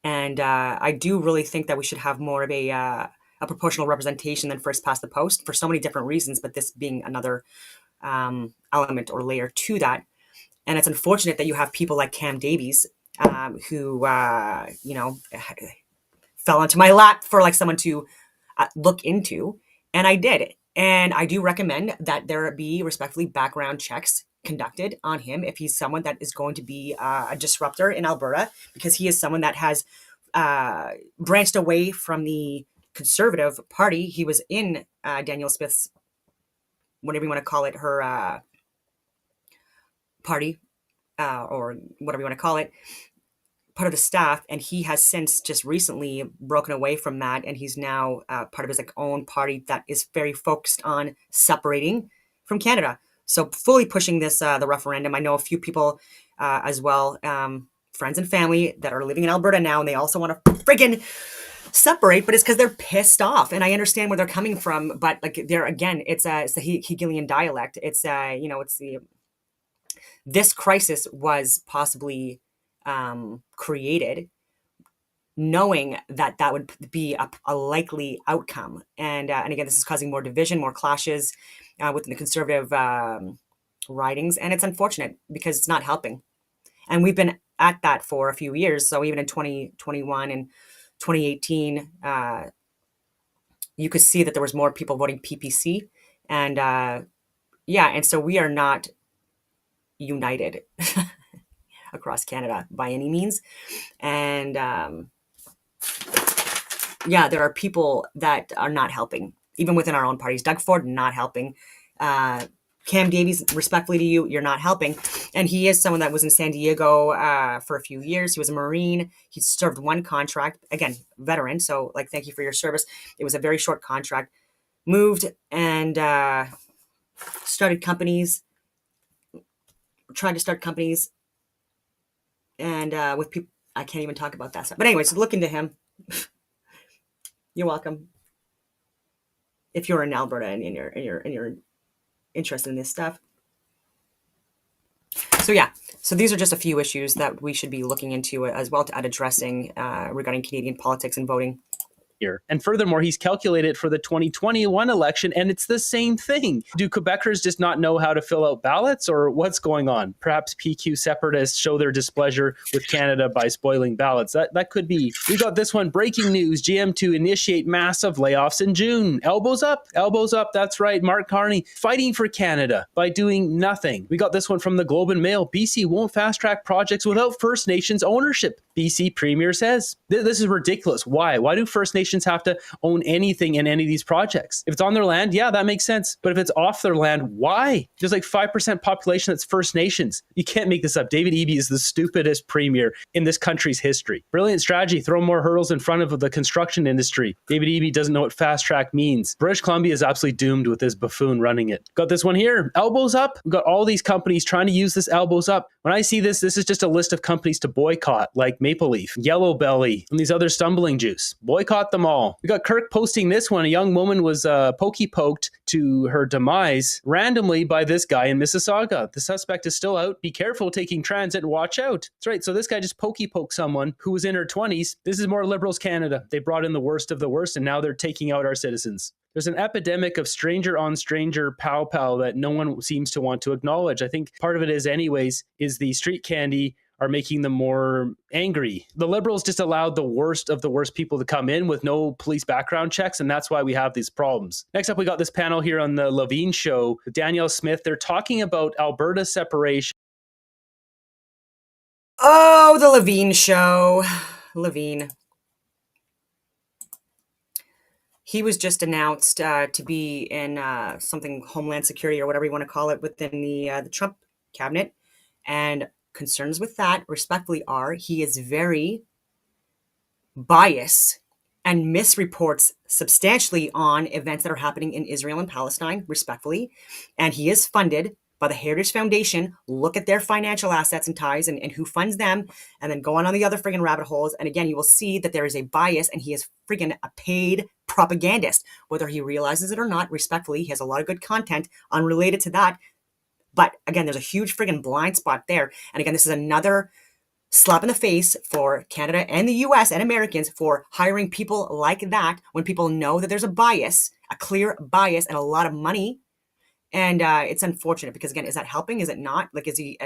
And I do really think that we should have more of a proportional representation than first past the post for so many different reasons, but this being another element or layer to that. And it's unfortunate that you have people like Cam Davies, who, fell onto my lap for like someone to look into. And I did. And I do recommend that there be respectfully background checks conducted on him if he's someone that is going to be a disruptor in Alberta, because he is someone that has branched away from the Conservative Party. He was in Danielle Smith's, whatever you want to call it, her party, or whatever you want to call it, part of the staff, and he has since just recently broken away from that, and he's now part of his own party that is very focused on separating from Canada. So fully pushing this, the referendum. I know a few people as well, friends and family that are living in Alberta now, and they also want to friggin' separate, but it's because they're pissed off, and I understand where they're coming from. But like, there again, it's the Hegelian dialect. It's it's this crisis was possibly created knowing that that would be a likely outcome, and again, this is causing more division, more clashes within the conservative ridings, and it's unfortunate because it's not helping. And we've been at that for a few years. So even in 2021 and 2018, you could see that there was more people voting PPC, and and so we are not united across Canada by any means, and there are people that are not helping, even within our own parties. Doug Ford not helping. Cam Davies, respectfully to you, you're not helping. And he is someone that was in San Diego for a few years. He was a Marine. He served one contract. Again, veteran. So, like, thank you for your service. It was a very short contract. Moved and started companies. Tried to start companies. And with people, I can't even talk about that stuff. But anyways, look into him. You're welcome. If you're in Alberta and you're interested in this stuff. So these are just a few issues that we should be looking into as well at addressing regarding Canadian politics and voting. Here. And furthermore, he's calculated for the 2021 election, and it's the same thing. Do Quebecers just not know how to fill out ballots, or what's going on? Perhaps PQ separatists show their displeasure with Canada by spoiling ballots. That could be. We got this one. Breaking news. GM to initiate massive layoffs in June. Elbows up. Elbows up. That's right. Mark Carney fighting for Canada by doing nothing. We got this one from the Globe and Mail. BC won't fast-track projects without First Nations ownership. BC Premier says. This is ridiculous. Why? Why do First Nations have to own anything in any of these projects? If it's on their land, yeah, that makes sense. But if it's off their land, why? There's like 5% population that's First Nations. You can't make this up. David Eby is the stupidest premier in this country's history. Brilliant strategy. Throw more hurdles in front of the construction industry. David Eby doesn't know what fast track means. British Columbia is absolutely doomed with this buffoon running it. Got this one here. Elbows up. We've got all these companies trying to use this elbows up. When I see this, this is just a list of companies to boycott, like Maple Leaf, Yellow Belly, and these other stumbling juice. Boycott them all. We got Kirk posting this one. A young woman was pokey-poked to her demise randomly by this guy in Mississauga. The suspect is still out. Be careful taking transit. Watch out. That's right. So this guy just pokey-poked someone who was in her 20s. This is more Liberals Canada. They brought in the worst of the worst, and now they're taking out our citizens. There's an epidemic of stranger on stranger pow that no one seems to want to acknowledge. I think part of it is anyways, is the street candy are making them more angry. The Liberals just allowed the worst of the worst people to come in with no police background checks, and that's why we have these problems. Next up, we got this panel here on the Levine Show with Danielle Smith. They're talking about Alberta separation. Oh, the Levine Show. Levine. He was just announced to be in something Homeland Security or whatever you want to call it within the Trump cabinet. And concerns with that, respectfully, are he is very biased and misreports substantially on events that are happening in Israel and Palestine, respectfully. And he is funded by the Heritage Foundation. Look at their financial assets and ties and who funds them, and then go on the other friggin' rabbit holes. And again, you will see that there is a bias, and he is friggin' a paid propagandist, whether he realizes it or not. Respectfully, he has a lot of good content unrelated to that. But again, there's a huge friggin' blind spot there. And again, this is another slap in the face for Canada and the US and Americans for hiring people like that when people know that there's a bias, a clear bias, and a lot of money. And it's unfortunate because, again, is that helping? Is it not? Like, is he,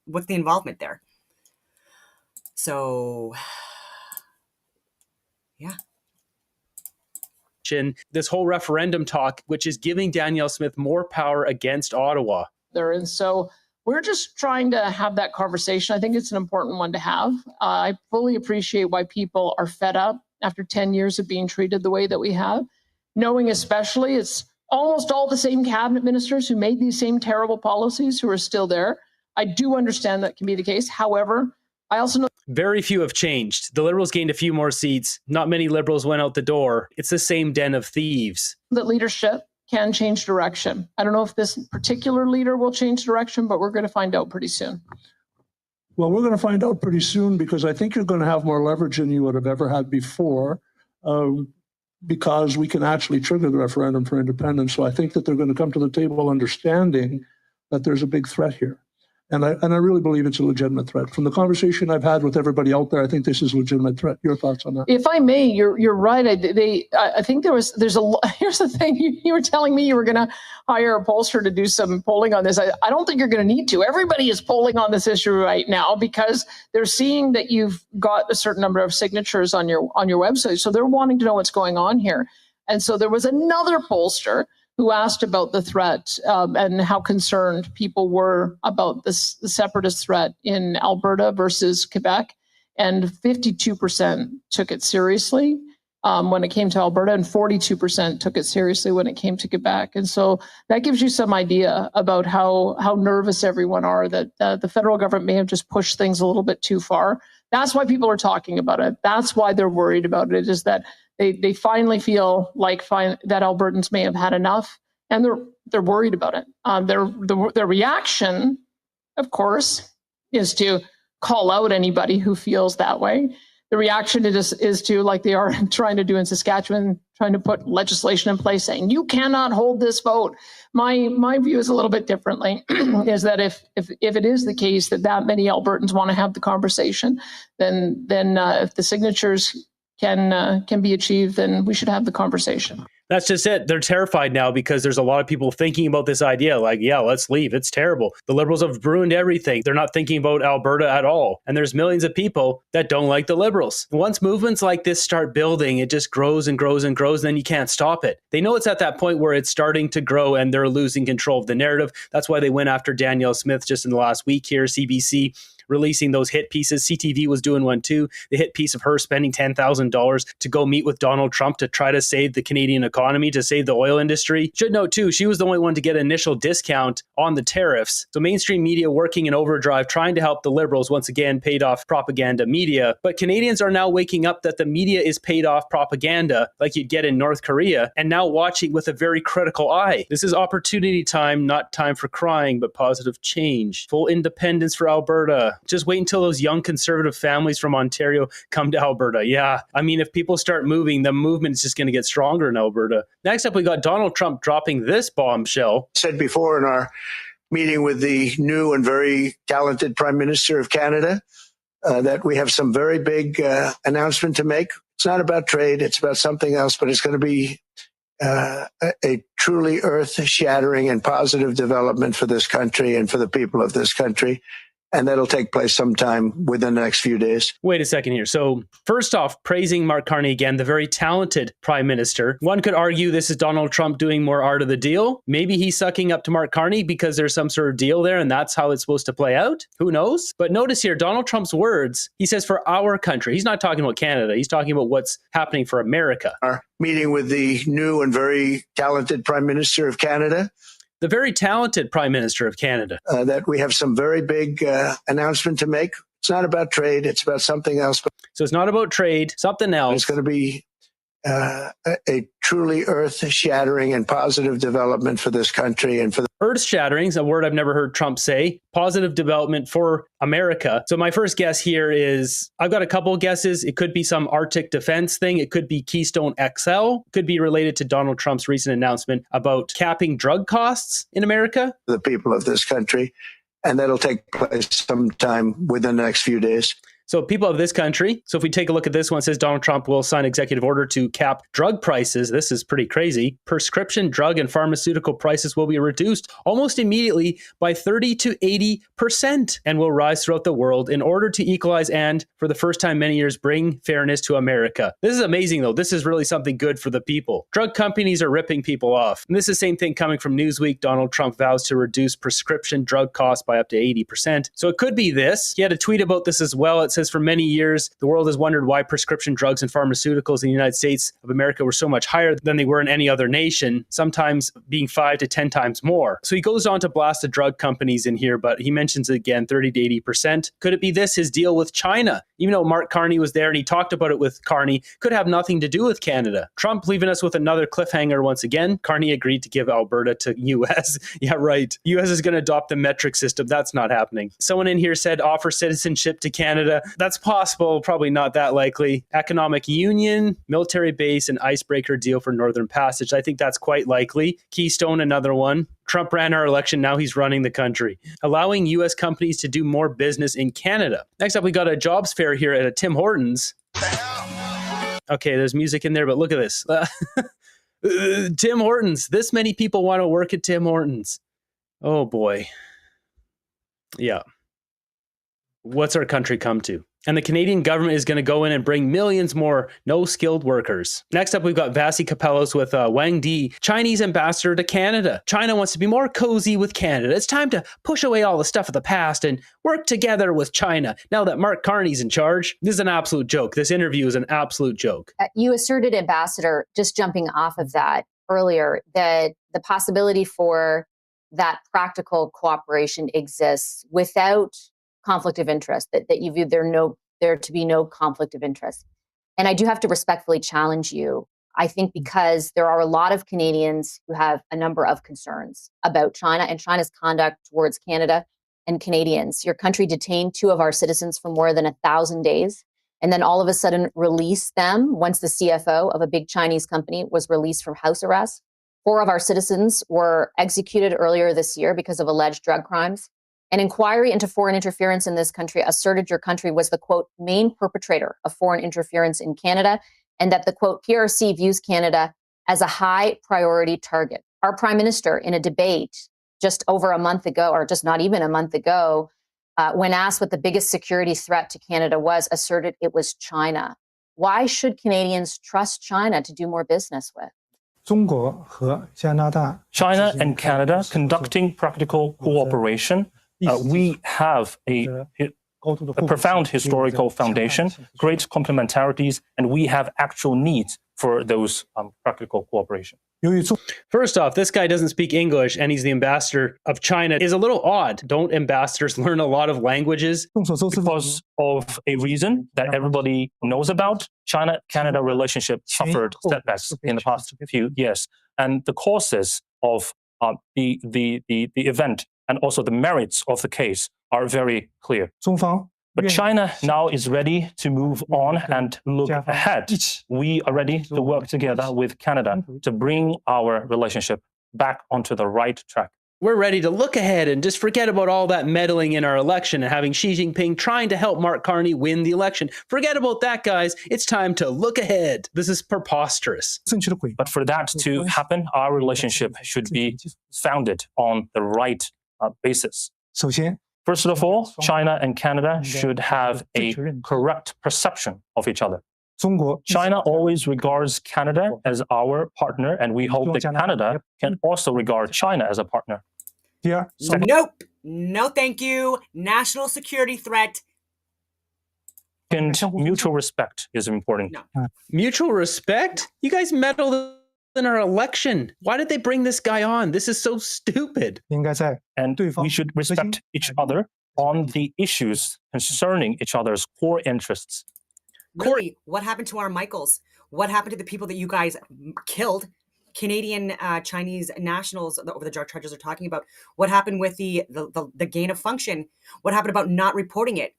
what's the involvement there? So, yeah. This whole referendum talk, which is giving Danielle Smith more power against Ottawa. And so we're just trying to have that conversation. I think it's an important one to have. I fully appreciate why people are fed up after 10 years of being treated the way that we have, knowing especially it's almost all the same cabinet ministers who made these same terrible policies who are still there. I do understand that can be the case. However, I also know very few have changed. The Liberals gained a few more seats. Not many Liberals went out the door. It's the same den of thieves. that leadership can change direction. I don't know if this particular leader will change direction, but we're going to find out pretty soon. Well, we're going to find out pretty soon, because I think you're going to have more leverage than you would have ever had before, because we can actually trigger the referendum for independence. So I think that they're going to come to the table understanding that there's a big threat here. And I really believe it's a legitimate threat. From the conversation I've had with everybody out there, I think this is a legitimate threat. Your thoughts on that? If I may, you're right. I think here's the thing. You were telling me you were going to hire a pollster to do some polling on this. I don't think you're going to need to. Everybody is polling on this issue right now because they're seeing that you've got a certain number of signatures on your website. So they're wanting to know what's going on here. And so there was another pollster who asked about the threat and how concerned people were about the separatist threat in Alberta versus Quebec. And 52% took it seriously when it came to Alberta, and 42% took it seriously when it came to Quebec. And so that gives you some idea about how nervous everyone are that the federal government may have just pushed things a little bit too far. That's why people are talking about it. That's why they're worried about it, is that they finally feel like that Albertans may have had enough, and they're worried about it. Their reaction, of course, is to call out anybody who feels that way. The reaction is to, like they are trying to do in Saskatchewan, trying to put legislation in place saying you cannot hold this vote. My view is a little bit differently. Is that if it is the case that many Albertans want to have the conversation, then if the signatures can be achieved, then we should have the conversation. That's just it. They're terrified now because there's a lot of people thinking about this idea like, yeah, let's leave. It's terrible. The Liberals have ruined everything. They're not thinking about Alberta at all. And there's millions of people that don't like the Liberals. Once movements like this start building, it just grows and grows and grows, and then you can't stop it. They know it's at that point where it's starting to grow and they're losing control of the narrative. That's why they went after Danielle Smith just in the last week here, CBC. Releasing those hit pieces. CTV was doing one too. The hit piece of her spending $10,000 to go meet with Donald Trump to try to save the Canadian economy, to save the oil industry. Should note too, she was the only one to get an initial discount on the tariffs. So mainstream media working in overdrive, trying to help the Liberals, once again paid off propaganda media. But Canadians are now waking up that the media is paid off propaganda like you'd get in North Korea, and now watching with a very critical eye. This is opportunity time, not time for crying, but positive change. Full independence for Alberta. Just wait until those young conservative families from Ontario come to Alberta. Yeah, I mean, if people start moving, the movement is just going to get stronger in Alberta. Next up, we got Donald Trump dropping this bombshell. I said before in our meeting with the new and very talented Prime Minister of Canada that we have some very big announcement to make. It's not about trade. It's about something else, but it's going to be a truly earth-shattering and positive development for this country and for the people of this country. And that'll take place sometime within the next few days. Wait a second here. So first off, praising Mark Carney again, the very talented prime minister. One could argue this is Donald Trump doing more art of the deal. Maybe he's sucking up to Mark Carney because there's some sort of deal there and that's how it's supposed to play out. Who knows? But notice here, Donald Trump's words, he says for our country. He's not talking about Canada. He's talking about what's happening for America. Our meeting with the new and very talented Prime Minister of Canada. The very talented Prime Minister of Canada. That we have some very big announcement to make. It's not about trade. It's about something else. So it's not about trade, something else. It's going to be a truly earth-shattering and positive development for this country and for the earth-shattering is a word I've never heard Trump say. Positive development for America. So my first guess here is, I've got a couple of guesses. It could be some Arctic defense thing. It could be Keystone XL. It could be related to Donald Trump's recent announcement about capping drug costs in America. The people of this country. And that'll take place sometime within the next few days. So people of this country. So if we take a look at this one, it says Donald Trump will sign executive order to cap drug prices. This is pretty crazy. Prescription drug and pharmaceutical prices will be reduced almost immediately by 30 to 80% and will rise throughout the world in order to equalize and, for the first time in many years, bring fairness to America. This is amazing, though. This is really something good for the people. Drug companies are ripping people off. And this is the same thing coming from Newsweek. Donald Trump vows to reduce prescription drug costs by up to 80%. So it could be this. He had a tweet about this as well. It says, for many years, the world has wondered why prescription drugs and pharmaceuticals in the United States of America were so much higher than they were in any other nation, sometimes being 5 to 10 times more. So he goes on to blast the drug companies in here, but he mentions again 30 to 80%. Could it be this, his deal with China? even though Mark Carney was there and he talked about it with Carney, could have nothing to do with Canada. Trump leaving us with another cliffhanger once again. Carney agreed to give Alberta to US. Yeah, right. US is going to adopt the metric system. That's not happening. Someone in here said offer citizenship to Canada. That's possible, probably not that likely. Economic union, military base, and icebreaker deal for Northern Passage. I think that's quite likely. Keystone, another one. Trump ran our election, now he's running the country. Allowing US companies to do more business in Canada. Next up, we got a jobs fair here at a Tim Hortons. Okay, there's music in there, but look at this. Tim Hortons. This many people want to work at Tim Hortons. Oh boy. Yeah. What's our country come to? And the Canadian government is going to go in and bring millions more no-skilled workers. Next up, we've got Vasi Kapelos with Wang Di, Chinese ambassador to Canada. China wants to be more cozy with Canada. It's time to push away all the stuff of the past and work together with China. Now that Mark Carney's in charge, this is an absolute joke. This interview is an absolute joke. You asserted, Ambassador, just jumping off of that earlier, that the possibility for that practical cooperation exists without conflict of interest, that you view there to be no conflict of interest. And I do have to respectfully challenge you. I think because there are a lot of Canadians who have a number of concerns about China and China's conduct towards Canada and Canadians. Your country detained 2 of our citizens for more than 1,000 days, and then all of a sudden released them once the CFO of a big Chinese company was released from house arrest. 4 of our citizens were executed earlier this year because of alleged drug crimes. An inquiry into foreign interference in this country asserted your country was the, quote, main perpetrator of foreign interference in Canada, and that the, quote, PRC views Canada as a high priority target. Our Prime Minister, in a debate just over a month ago, or just not even a month ago, when asked what the biggest security threat to Canada was, asserted it was China. Why should Canadians trust China to do more business with? China and Canada conducting practical cooperation. We have a profound historical foundation, great complementarities, and we have actual needs for those practical cooperation. First off, this guy doesn't speak English and he's the ambassador of China is a little odd. Don't ambassadors learn a lot of languages? Because of a reason that everybody knows about, China-Canada relationship suffered setbacks in the past few years. And the causes of the event and also the merits of the case are very clear. But China now is ready to move on and look ahead. We are ready to work together with Canada to bring our relationship back onto the right track. We're ready to look ahead and just forget about all that meddling in our election and having Xi Jinping trying to help Mark Carney win the election. Forget about that, guys. It's time to look ahead. This is preposterous. But for that to happen, our relationship should be founded on the right basis. First of all, China and Canada should have a correct perception of each other. China always regards Canada as our partner, and we hope that Canada can also regard China as a partner. Nope. No, thank you. National security threat. And mutual respect is important. No. Mutual respect? You guys meddled in our election. Why did they bring this guy on? This is so stupid. And we should respect each other on the issues concerning each other's core interests. Really, what happened to our Michaels? What happened to the people that you guys killed? Canadian Chinese nationals over the drug charges are talking about. What happened with the gain of function? What happened about not reporting it?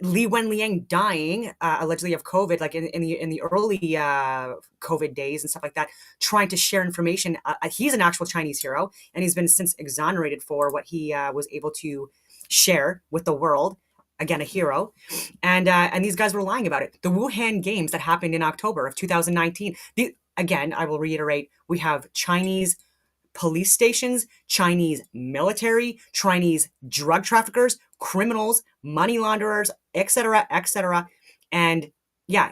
Li Wenliang dying allegedly of COVID, like in the early COVID days and stuff like that, trying to share information. He's an actual Chinese hero, and he's been since exonerated for what he was able to share with the world. Again, a hero, and these guys were lying about it. The Wuhan Games that happened in October of 2019. Again, I will reiterate: we have Chinese police stations, Chinese military, Chinese drug traffickers, criminals, money launderers, etc., etc., and yeah,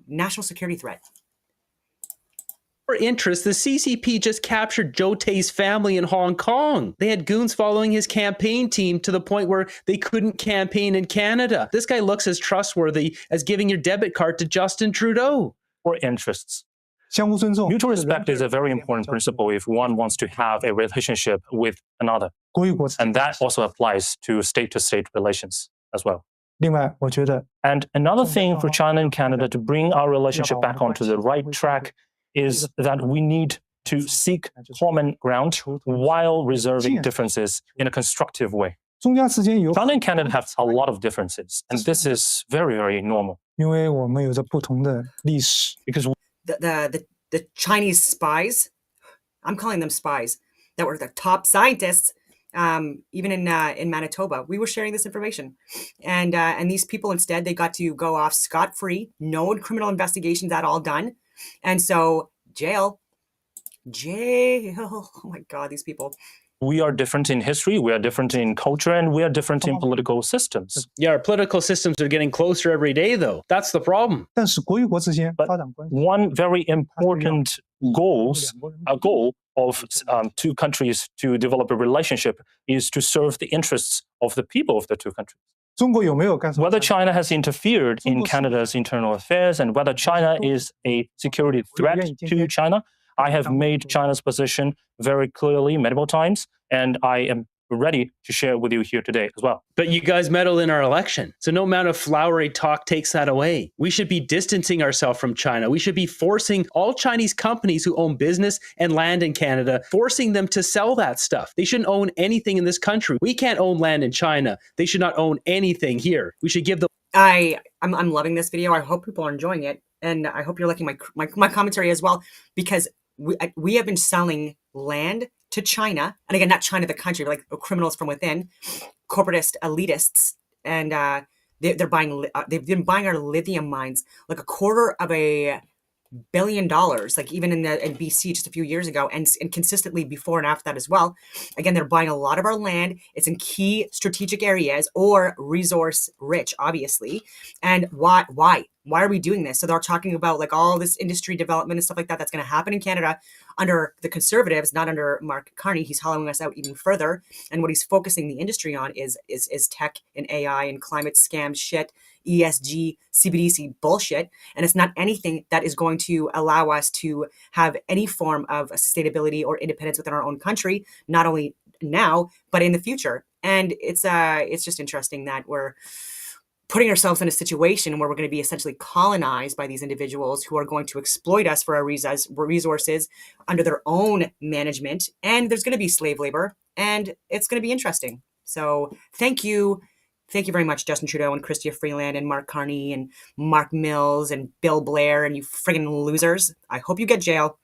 national security threat. For interest, the CCP just captured Zhou Tei's family in Hong Kong. They had goons following his campaign team to the point where they couldn't campaign in Canada. This guy looks as trustworthy as giving your debit card to Justin Trudeau. For interests. Mutual respect is a very important principle if one wants to have a relationship with another. And that also applies to state relations as well. And another thing for China and Canada to bring our relationship back onto the right track is that we need to seek common ground while resolving differences in a constructive way. China and Canada have a lot of differences, and this is very, very normal. Because the Chinese spies, I'm calling them spies, that were the top scientists, even in Manitoba, we were sharing this information, and these people instead they got to go off scot-free, no criminal investigations at all done, and so jail. Oh my God, these people. we are different in history, we are different in culture, and we are different in political systems. Yeah, our political systems are getting closer every day, though. That's the problem. But one very important goal of two countries to develop a relationship is to serve the interests of the people of the two countries. Whether China has interfered in Canada's internal affairs and whether China is a security threat to China, I have made China's position very clearly multiple times, and I am ready to share it with you here today as well. But you guys meddled in our election, so no amount of flowery talk takes that away. We should be distancing ourselves from China. We should be forcing all Chinese companies who own business and land in Canada, forcing them to sell that stuff. They shouldn't own anything in this country. We can't own land in China. They should not own anything here. We should give them. I'm loving this video. I hope people are enjoying it, and I hope you're liking my commentary as well, because we have been selling land to China, and again, not China the country, but like criminals from within, corporatist elitists, and they've been buying our lithium mines, like $250 million, like even in BC just a few years ago, and consistently before and after that as well. Again, they're buying a lot of our land. It's in key strategic areas or resource rich, obviously. And why are we doing this? So they're talking about like all this industry development and stuff like that that's going to happen in Canada under the Conservatives, not under Mark Carney. He's hollowing us out even further. And what he's focusing the industry on is tech and AI and climate scam shit, ESG, CBDC bullshit. And it's not anything that is going to allow us to have any form of sustainability or independence within our own country, not only now, but in the future. And it's just interesting that we're putting ourselves in a situation where we're going to be essentially colonized by these individuals who are going to exploit us for our resources under their own management. And there's going to be slave labor, and it's going to be interesting. So thank you. Thank you very much, Justin Trudeau and Chrystia Freeland and Mark Carney and Mark Mills and Bill Blair and you friggin' losers. I hope you get jail.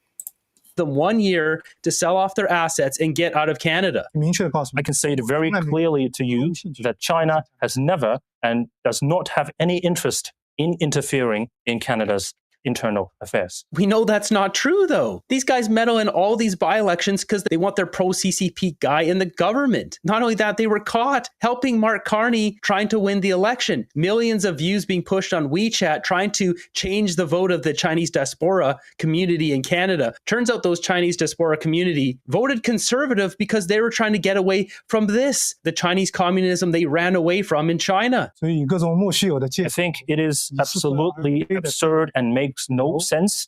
Them 1 year to sell off their assets and get out of Canada. I can say it very clearly to you that China has never and does not have any interest in interfering in Canada's internal affairs. We know that's not true, though. These guys meddle in all these by-elections because they want their pro-CCP guy in the government. Not only that, they were caught helping Mark Carney trying to win the election. Millions of views being pushed on WeChat trying to change the vote of the Chinese diaspora community in Canada. Turns out those Chinese diaspora community voted conservative because they were trying to get away from this, the Chinese communism they ran away from in China. I think it is absolutely absurd and makes no sense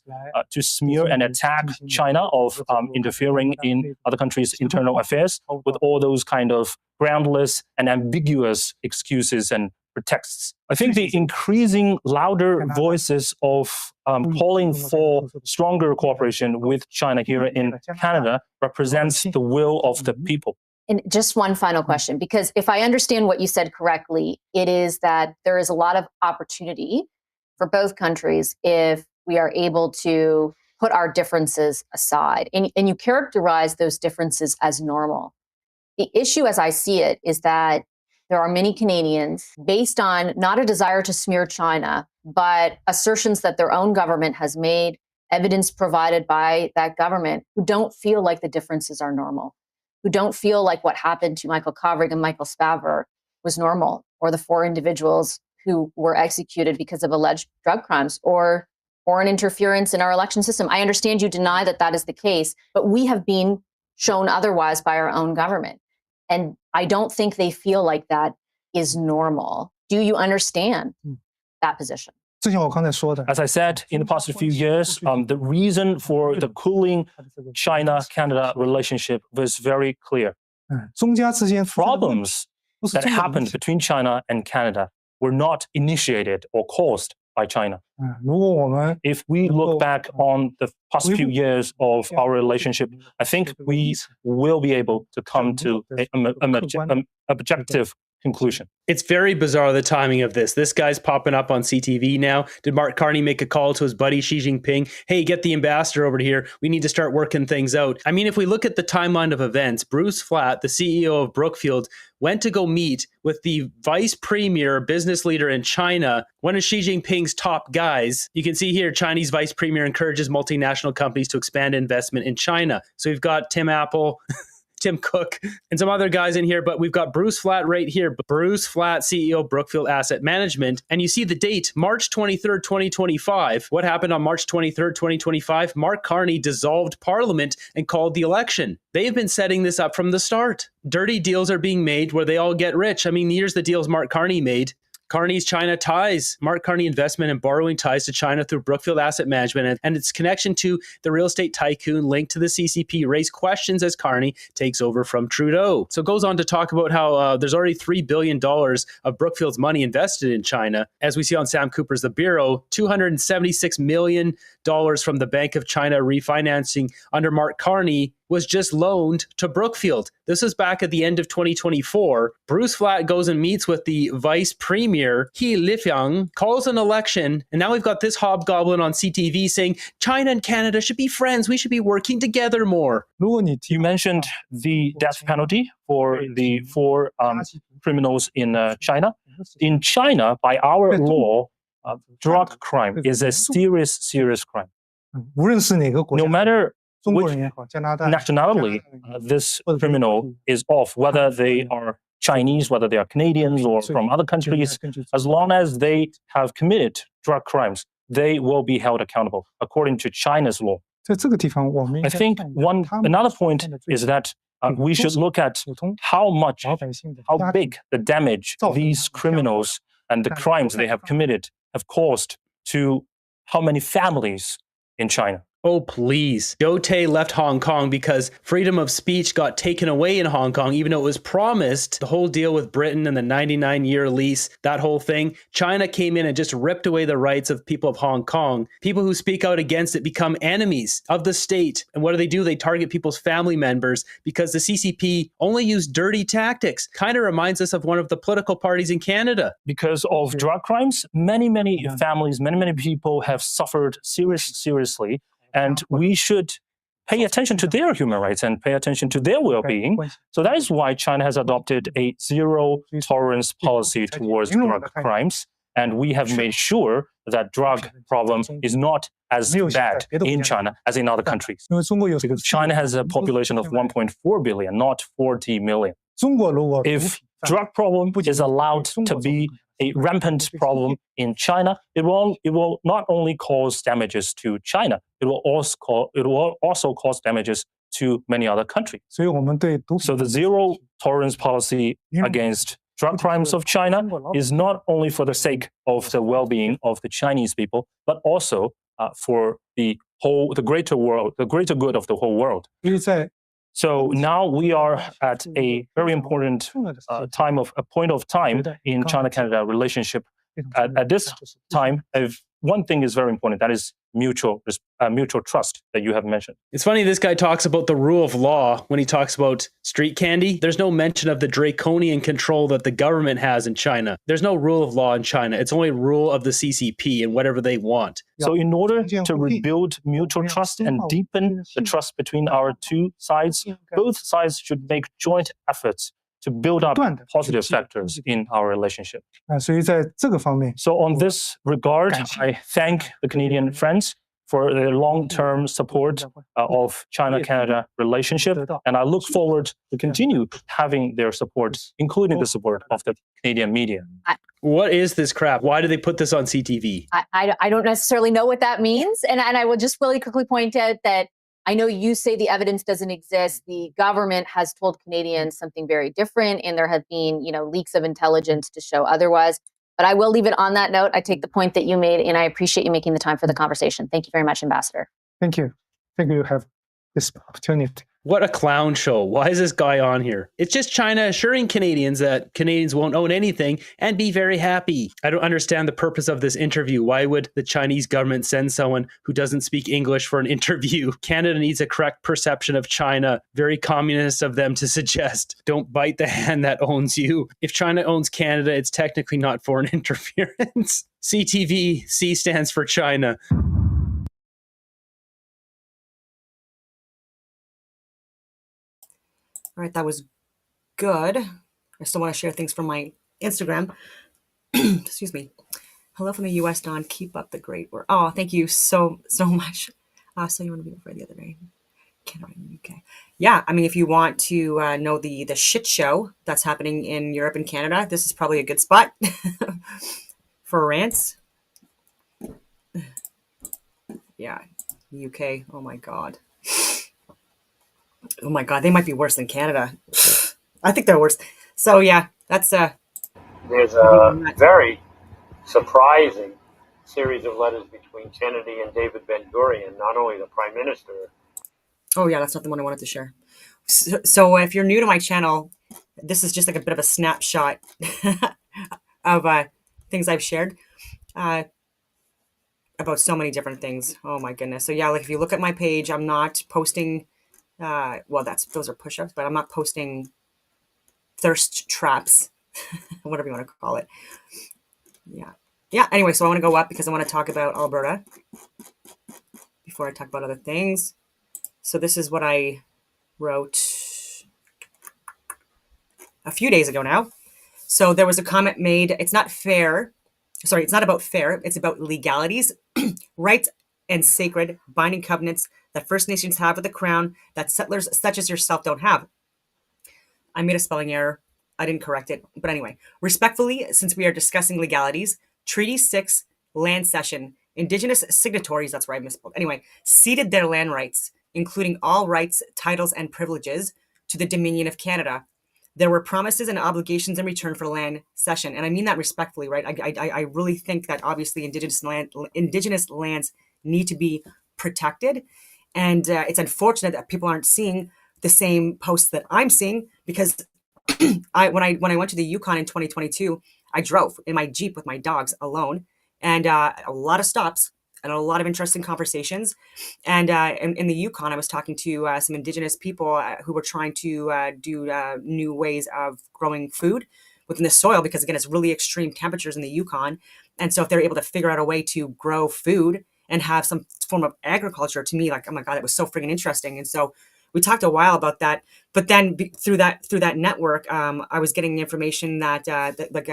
to smear and attack China of interfering in other countries' internal affairs with all those kind of groundless and ambiguous excuses and pretexts. I think the increasing louder voices of calling for stronger cooperation with China here in Canada represents the will of the people. And just one final question, because if I understand what you said correctly, it is that there is a lot of opportunity for both countries if we are able to put our differences aside. And you characterize those differences as normal. The issue, as I see it, is that there are many Canadians, based on not a desire to smear China, but assertions that their own government has made, evidence provided by that government, who don't feel like the differences are normal, who don't feel like what happened to Michael Kovrig and Michael Spavor was normal, or the 4 individuals who were executed because of alleged drug crimes or foreign interference in our election system. I understand you deny that that is the case, but we have been shown otherwise by our own government. And I don't think they feel like that is normal. Do you understand that position? As I said, in the past few years, the reason for the cooling China-Canada relationship was very clear. Problems that happened between China and Canada were not initiated or caused by China. 如果我们 If we look back on the past few years of our relationship, I think we will be able to come to an objective conclusion. It's very bizarre, the timing of this. This guy's popping up on CTV now. Did Mark Carney make a call to his buddy Xi Jinping? Hey, get the ambassador over here. We need to start working things out. I mean, if we look at the timeline of events, Bruce Flatt, the CEO of Brookfield, went to go meet with the vice premier business leader in China, one of Xi Jinping's top guys. You can see here, Chinese vice premier encourages multinational companies to expand investment in China. So we've got Tim Apple, Tim Cook, and some other guys in here, but we've got Bruce Flatt right here. Bruce Flatt, CEO of Brookfield Asset Management. And you see the date, March 23rd, 2025. What happened on March 23rd, 2025? Mark Carney dissolved Parliament and called the election. They've been setting this up from the start. Dirty deals are being made where they all get rich. I mean, here's the deals Mark Carney made. Carney's China ties, Mark Carney investment and borrowing ties to China through Brookfield Asset Management and its connection to the real estate tycoon linked to the CCP raised questions as Carney takes over from Trudeau. So it goes on to talk about how there's already $3 billion of Brookfield's money invested in China. As we see on Sam Cooper's The Bureau, $276 million from the Bank of China refinancing under Mark Carney was just loaned to Brookfield. This is back at the end of 2024. Bruce Flatt goes and meets with the vice premier, He Lifiang, calls an election, and now we've got this hobgoblin on CTV saying China and Canada should be friends. We should be working together more. You mentioned the death penalty for the 4 criminals in China. In China, by our law, drug crime is a serious crime. 无论是哪个国家 No matter 中国 which 人也好，加拿大 nationality this criminal is of, whether they are Chinese, whether they are Canadians or from other countries, as long as they have committed drug crimes, they will be held accountable according to China's law. 在这个地方，我们应 I 该 think 看一下他们 another point 犯的罪 is that we should look at how much, 老百姓的 how 家庭 big the damage 造成 these 他们这样 criminals and the crimes they have committed have caused to how many families in China. Oh, please. Joe Tay left Hong Kong because freedom of speech got taken away in Hong Kong, even though it was promised. The whole deal with Britain and the 99-year lease, that whole thing. China came in and just ripped away the rights of people of Hong Kong. People who speak out against it become enemies of the state. And what do? They target people's family members because the CCP only use dirty tactics. Kind of reminds us of one of the political parties in Canada. Because of drug crimes, many families, many people have suffered seriously. And we should pay attention to their human rights and pay attention to their well-being. So that is why China has adopted a zero-tolerance policy towards drug crimes. And we have made sure that drug problem is not as bad in China as in other countries. 因为中国有 Because China has a population of 1.4 billion, not 40 million. 中国如果 If drug problem is allowed to be a rampant problem in China, it will not only cause damages to China, it will also cause damages to many other countries. 所以我们对毒 So the zero tolerance policy against drug crimes of China is not only for the sake of the well-being of the Chinese people, but also for the greater world, the greater good of the whole world. 因为在 So now we are at a very important point of time in China-Canada relationship. At this time, if one thing is very important, that is mutual trust that you have mentioned. It's funny, this guy talks about the rule of law when he talks about street candy. There's no mention of the draconian control that the government has in China. There's no rule of law in China. It's only rule of the CCP and whatever they want. So in order to rebuild mutual trust and deepen the trust between our two sides, both sides should make joint efforts to build up positive factors in our relationship. 所以在这个方面 So on this regard, I thank the Canadian friends for their long-term support of China-Canada relationship, and I look forward to continue having their support, including the support of the Canadian media. What is this crap? Why do they put this on CTV? I don't necessarily know what that means. And I will just really quickly point out that I know you say the evidence doesn't exist. The government has told Canadians something very different, and there have been, leaks of intelligence to show otherwise. But I will leave it on that note. I take the point that you made, and I appreciate you making the time for the conversation. Thank you very much, Ambassador. Thank you. Thank you. You have this opportunity. What a clown show. Why is this guy on here? It's just China assuring Canadians that Canadians won't own anything and be very happy. I don't understand the purpose of this interview. Why would the Chinese government send someone who doesn't speak English for an interview? Canada needs a correct perception of China. Very communist of them to suggest, don't bite the hand that owns you. If China owns Canada, it's technically not foreign interference. CTV, C stands for China. All right, that was good. I still want to share things from my Instagram. Excuse me. Hello from the U.S., Don. Keep up the great work. Oh, thank you so much. So you want to be afraid the other day? Canada in the UK. Yeah, I mean, if you want to know the shit show that's happening in Europe and Canada, this is probably a good spot for rants. Yeah, UK. Oh my god. Oh my god, they might be worse than Canada. I think they're worse. So yeah, that's There's a very surprising series of letters between Kennedy and David Ben-Gurion, not only the prime minister. Oh yeah, that's not the one I wanted to share. So if you're new to my channel, this is just like a bit of a snapshot of things I've shared about so many different things. Oh my goodness. So yeah, like if you look at my page, I'm not posting well, those are push-ups, but I'm not posting thirst traps, whatever you want to call it. Yeah. Anyway, so I want to go up because I want to talk about Alberta before I talk about other things. So this is what I wrote a few days ago now. So there was a comment made. It's not fair. Sorry, it's not about fair. It's about legalities, rights, and sacred binding covenants that First Nations have with the Crown that settlers such as yourself don't have. I made a spelling error. I didn't correct it. But anyway, respectfully, since we are discussing legalities, Treaty 6 land cession, Indigenous signatories, that's where I misspelled. Anyway, ceded their land rights, including all rights, titles, and privileges to the Dominion of Canada. There were promises and obligations in return for land cession. And I mean that respectfully, right? I really think that obviously Indigenous lands need to be protected. And it's unfortunate that people aren't seeing the same posts that I'm seeing, because when I went to the Yukon in 2022, I drove in my Jeep with my dogs alone, and a lot of stops and a lot of interesting conversations. And in the Yukon, I was talking to some Indigenous people who were trying to do new ways of growing food within the soil, because again, it's really extreme temperatures in the Yukon. And so if they're able to figure out a way to grow food and have some form of agriculture, to me, like, oh my God, it was so freaking interesting. And so we talked a while about that, but then through that network, I was getting information that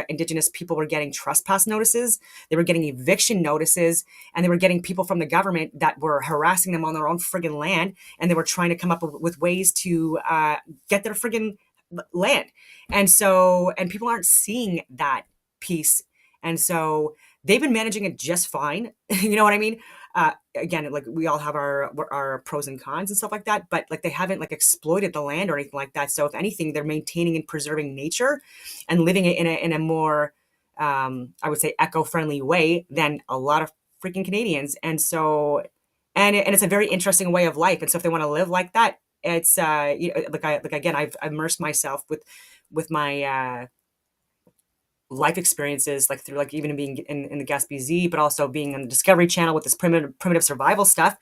Indigenous people were getting trespass notices, they were getting eviction notices, and they were getting people from the government that were harassing them on their own friggin' land, and they were trying to come up with ways to get their friggin' land. And so, and people aren't seeing that piece, and so they've been managing it just fine. You know what I mean? Again, like we all have our pros and cons and stuff like that, but like they haven't like exploited the land or anything like that. So if anything, they're maintaining and preserving nature and living it in a more, I would say, eco-friendly way than a lot of freaking Canadians. And so, and it's a very interesting way of life. And so if they want to live like that, it's again, I've immersed myself with my life experiences, like through like even being in the Gaspé Z, but also being on the Discovery Channel with this primitive survival stuff.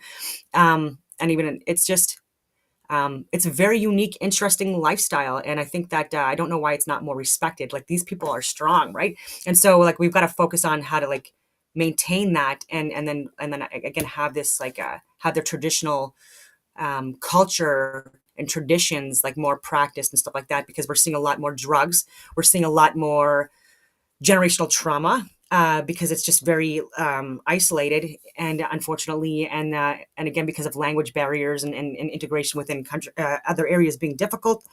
And even it's just it's a very unique, interesting lifestyle. And I think that I don't know why it's not more respected. Like these people are strong, right? And so like we've got to focus on how to like maintain that, and then again have this like have their traditional culture and traditions like more practiced and stuff like that, because we're seeing a lot more drugs, we're seeing a lot more generational trauma, because it's just very isolated, and unfortunately, and again because of language barriers and integration within other areas being difficult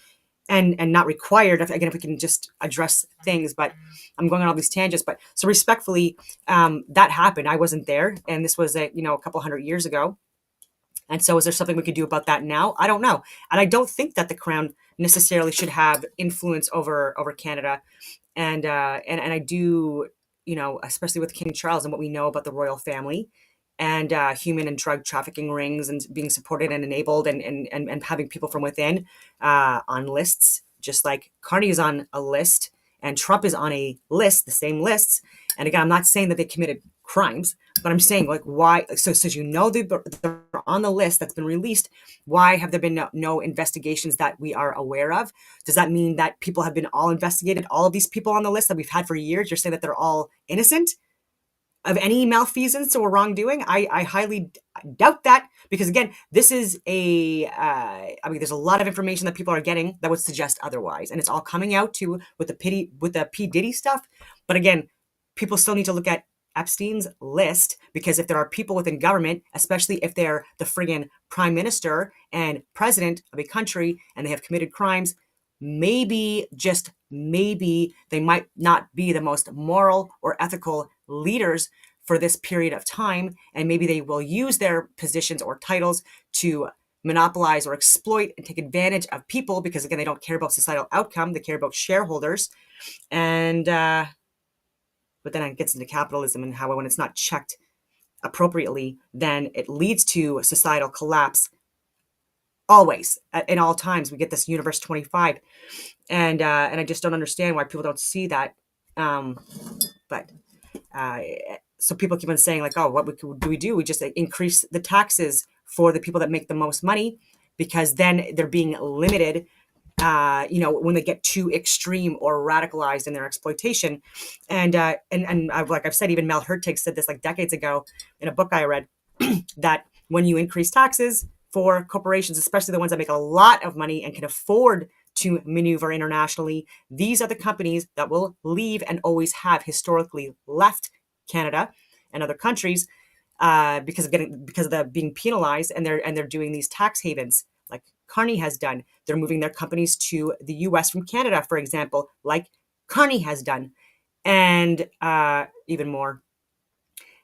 and not required. Again, if we can just address things, but I'm going on all these tangents. But so respectfully, that happened. I wasn't there, and this was a couple hundred years ago. And so is there something we could do about that now? I don't know. And I don't think that the Crown necessarily should have influence over Canada. And I do, especially with King Charles and what we know about the royal family and human and drug trafficking rings and being supported and enabled and having people from within on lists, just like Carney is on a list and Trump is on a list, the same lists. And again, I'm not saying that they committed crimes, but I'm saying like why? So you know they're on the list that's been released. Why have there been no investigations that we are aware of? Does that mean that people have been all investigated? All of these people on the list that we've had for years, you're saying that they're all innocent of any malfeasance or wrongdoing? I highly doubt that, because again, this is I mean, there's a lot of information that people are getting that would suggest otherwise, and it's all coming out too with the P Diddy stuff. But again, people still need to look at Epstein's list, because if there are people within government, especially if they're the friggin' prime minister and president of a country and they have committed crimes, maybe, just maybe, they might not be the most moral or ethical leaders for this period of time, and maybe they will use their positions or titles to monopolize or exploit and take advantage of people, because again, they don't care about societal outcome, they care about shareholders. And but then it gets into capitalism and how when it's not checked appropriately, then it leads to societal collapse. Always, in all times, we get this universe 25, and I just don't understand why people don't see that. But so people keep on saying like, oh, what do we do? We just increase the taxes for the people that make the most money, because then they're being limited. When they get too extreme or radicalized in their exploitation, and like I've said, even Mel Hertig said this like decades ago in a book I read, that when you increase taxes for corporations, especially the ones that make a lot of money and can afford to maneuver internationally, these are the companies that will leave and always have historically left Canada and other countries because of the being penalized, and they're doing these tax havens like Carney has done. They're moving their companies to the US from Canada, for example, like Carney has done, and even more.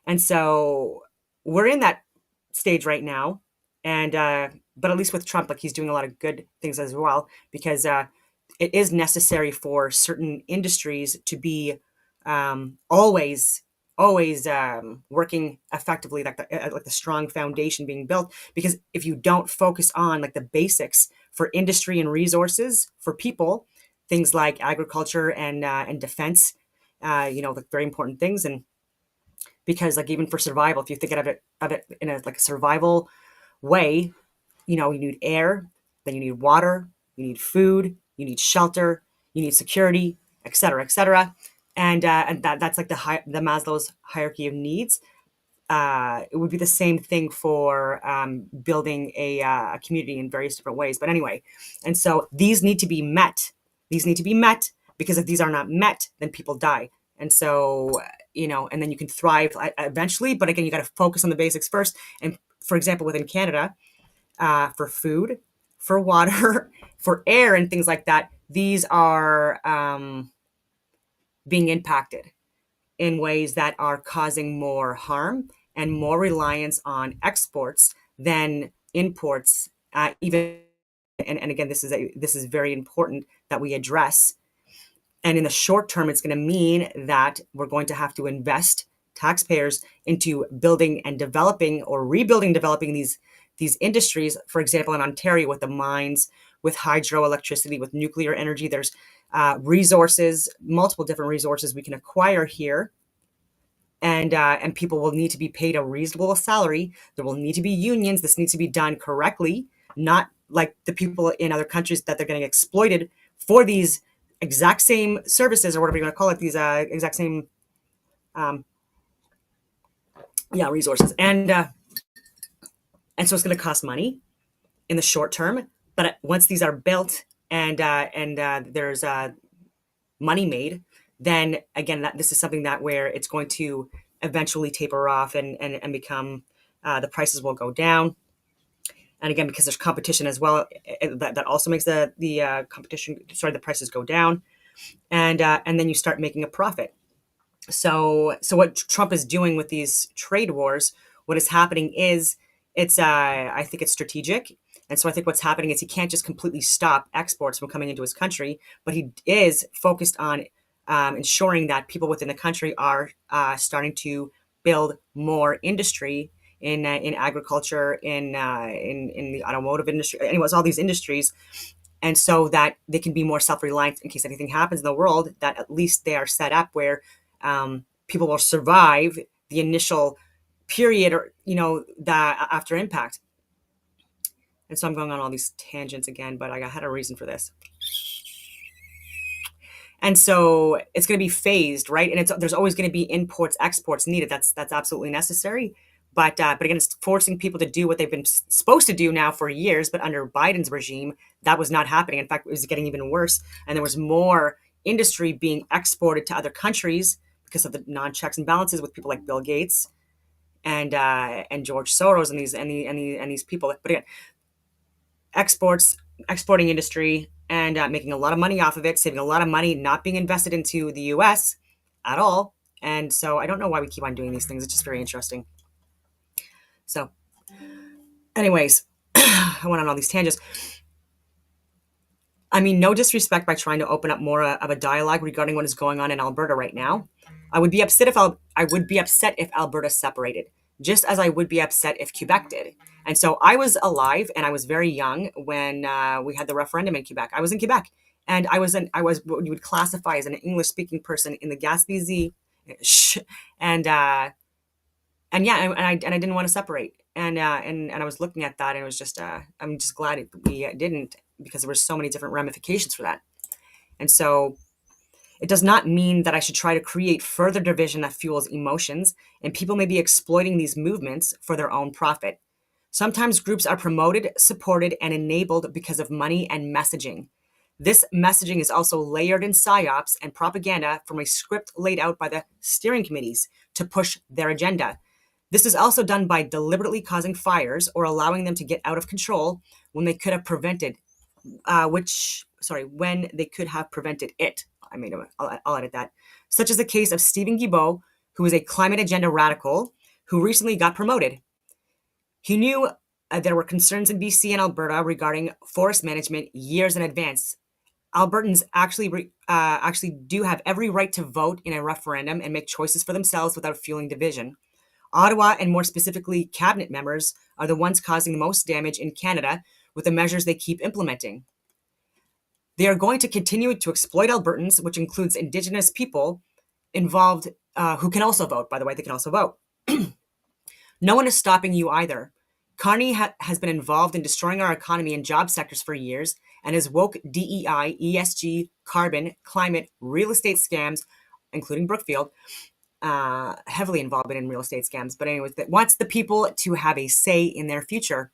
And so we're in that stage right now. And but at least with Trump, like, he's doing a lot of good things as well, because it is necessary for certain industries to be always working effectively, like the strong foundation being built. Because if you don't focus on like the basics for industry and resources for people, things like agriculture and defense, like very important things. And because like even for survival, if you think of it in a like a survival way, you need air, then you need water, you need food, you need shelter, you need security, et cetera, et cetera. And that's like the Maslow's hierarchy of needs. It would be the same thing for building a community in various different ways. But anyway, and so these need to be met. These need to be met, because if these are not met, then people die. And so, and then you can thrive eventually. But again, you got to focus on the basics first. And for example, within Canada, for food, for water, for air, and things like that, these are being impacted in ways that are causing more harm and more reliance on exports than imports. Even and again, this is very important that we address. And in the short term, it's going to mean that we're going to have to invest taxpayers into building and developing or rebuilding, developing these industries. For example, in Ontario, with the mines, with hydroelectricity, with nuclear energy, there's resources, multiple different resources we can acquire here. And people will need to be paid a reasonable salary. There will need to be unions. This needs to be done correctly, not like the people in other countries that they're getting exploited for these exact same services, or whatever you want to call it, these exact same resources. And so it's going to cost money in the short term, but once these are built and there's money made, then again, this is something that where it's going to eventually taper off and become the prices will go down. And again, because there's competition as well, that also makes the prices go down, and then you start making a profit. So what Trump is doing with these trade wars, what is happening is I think it's strategic. And so I think what's happening is he can't just completely stop exports from coming into his country, but he is focused on ensuring that people within the country are starting to build more industry. in agriculture, in the automotive industry. Anyways, all these industries, and so that they can be more self-reliant in case anything happens in the world. That at least they are set up where people will survive the initial period, or the after impact. And so I'm going on all these tangents again, but I had a reason for this. And so it's going to be phased, right? And there's always going to be imports, exports needed. That's absolutely necessary. But again, it's forcing people to do what they've been supposed to do now for years. But under Biden's regime, that was not happening. In fact, it was getting even worse. And there was more industry being exported to other countries because of the non-checks and balances with people like Bill Gates and George Soros and these people. But again, exporting industry, and making a lot of money off of it, saving a lot of money, not being invested into the US at all. And so I don't know why we keep on doing these things. It's just very interesting. So anyways, I went on all these tangents. I mean, no disrespect by trying to open up more of a dialogue regarding what is going on in Alberta right now. I would be upset if Alberta separated, just as I would be upset if Quebec did. And so I was alive and I was very young when we had the referendum in Quebec. I was in Quebec, and I was what you would classify as an English-speaking person in the Gaspésie, and yeah, and I didn't want to separate, and I was looking at that, and it was just I'm just glad we didn't, because there were so many different ramifications for that. And so it does not mean that I should try to create further division that fuels emotions, and people may be exploiting these movements for their own profit. Sometimes groups are promoted, supported, and enabled because of money and messaging. This messaging is also layered in psyops and propaganda from a script laid out by the steering committees to push their agenda. This is also done by deliberately causing fires or allowing them to get out of control when they could have prevented when they could have prevented it. I'll edit that. Such as the case of Stephen Guilbeault, who is a climate agenda radical who recently got promoted. He knew there were concerns in BC and Alberta regarding forest management years in advance. Albertans actually do have every right to vote in a referendum and make choices for themselves without fueling division. Ottawa, and more specifically cabinet members, are the ones causing the most damage in Canada with the measures they keep implementing. They are going to continue to exploit Albertans, which includes Indigenous people involved who can also vote. By the way, they can also vote. No one is stopping you either. Carney has been involved in destroying our economy and job sectors for years, and his woke DEI, ESG, carbon, climate, real estate scams, including Brookfield, heavily involved in real estate scams. But anyways, that wants the people to have a say in their future.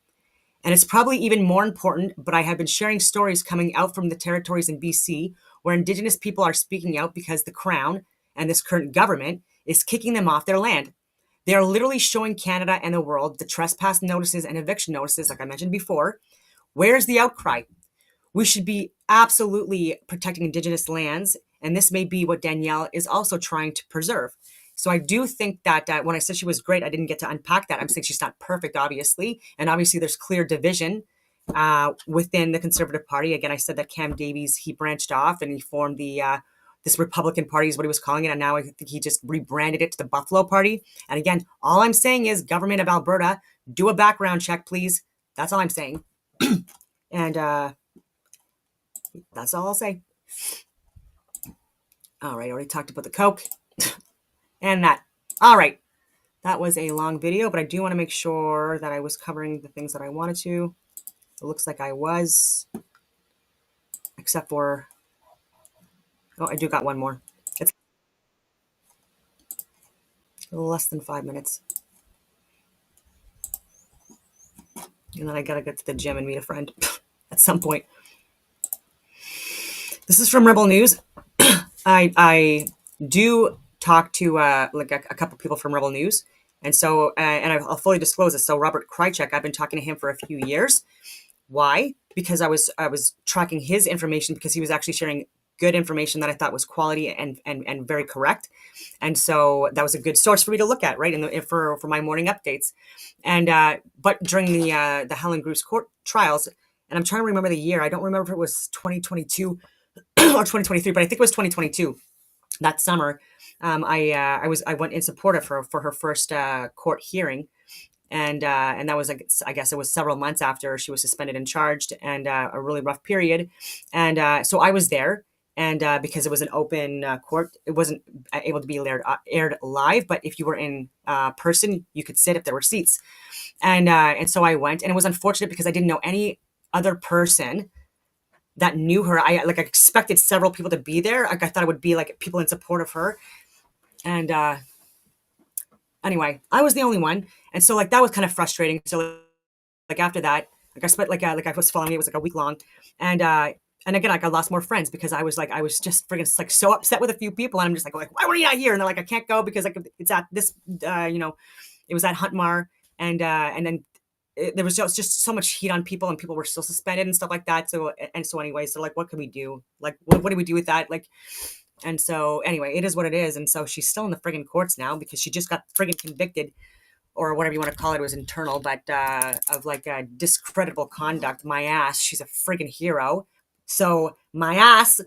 And it's probably even more important, but I have been sharing stories coming out from the territories in BC where Indigenous people are speaking out because the Crown and this current government is kicking them off their land. They are literally showing Canada and the world the trespass notices and eviction notices, like I mentioned before. Where's the outcry? We should be absolutely protecting Indigenous lands, and this may be what Danielle is also trying to preserve. So I do think that when I said she was great, I didn't get to unpack that. I'm saying she's not perfect, obviously. And obviously there's clear division within the Conservative Party. Again, I said that Cam Davies, he branched off and he formed the this Republican Party is what he was calling it. And now I think he just rebranded it to the Buffalo Party. And again, all I'm saying is, government of Alberta, do a background check, please. That's all I'm saying. And that's all I'll say. All right, I already talked about the Coke. And that. All right. That was a long video, but I do want to make sure that I was covering the things that I wanted to. It looks like I was, except for, oh, I do got one more. It's less than 5 minutes. And then I got to get to the gym and meet a friend at some point. This is from Rebel News. I do talk to like a couple people from Rebel News. And so, and I'll fully disclose this. So Robert Krychek, I've been talking to him for a few years. Why? Because I was tracking his information, because he was actually sharing good information that I thought was quality and very correct. And so that was a good source for me to look at, right? For my morning updates. And, but during the Helen Bruce court trials, and I'm trying to remember the year. I don't remember if it was 2022 or 2023, but I think it was 2022. That summer, I went in support of her for her first court hearing, and that was like, I guess it was several months after she was suspended and charged, and a really rough period. And so I was there, and because it was an open court, it wasn't able to be aired live. But if you were in person, you could sit if there were seats. And so I went, and it was unfortunate because I didn't know any other person that knew her. I expected several people to be there. Like I thought it would be like people in support of her. And anyway, I was the only one, and so like that was kind of frustrating. So like after that, like I spent like I was following it was like a week long, and again like I lost more friends because I was just friggin' like so upset with a few people, and I'm just like why were you not here? And they're like I can't go because like it's at this it was at Huntmar, and then there was just so much heat on people, and people were still suspended and stuff like that. So anyway, so like what can we do? Like what do we do with that? Like. And so anyway, it is what it is. And so she's still in the friggin' courts now because she just got friggin' convicted, or whatever you want to call it. It was internal, but of like discreditable conduct. My ass. She's a friggin' hero. So my ass.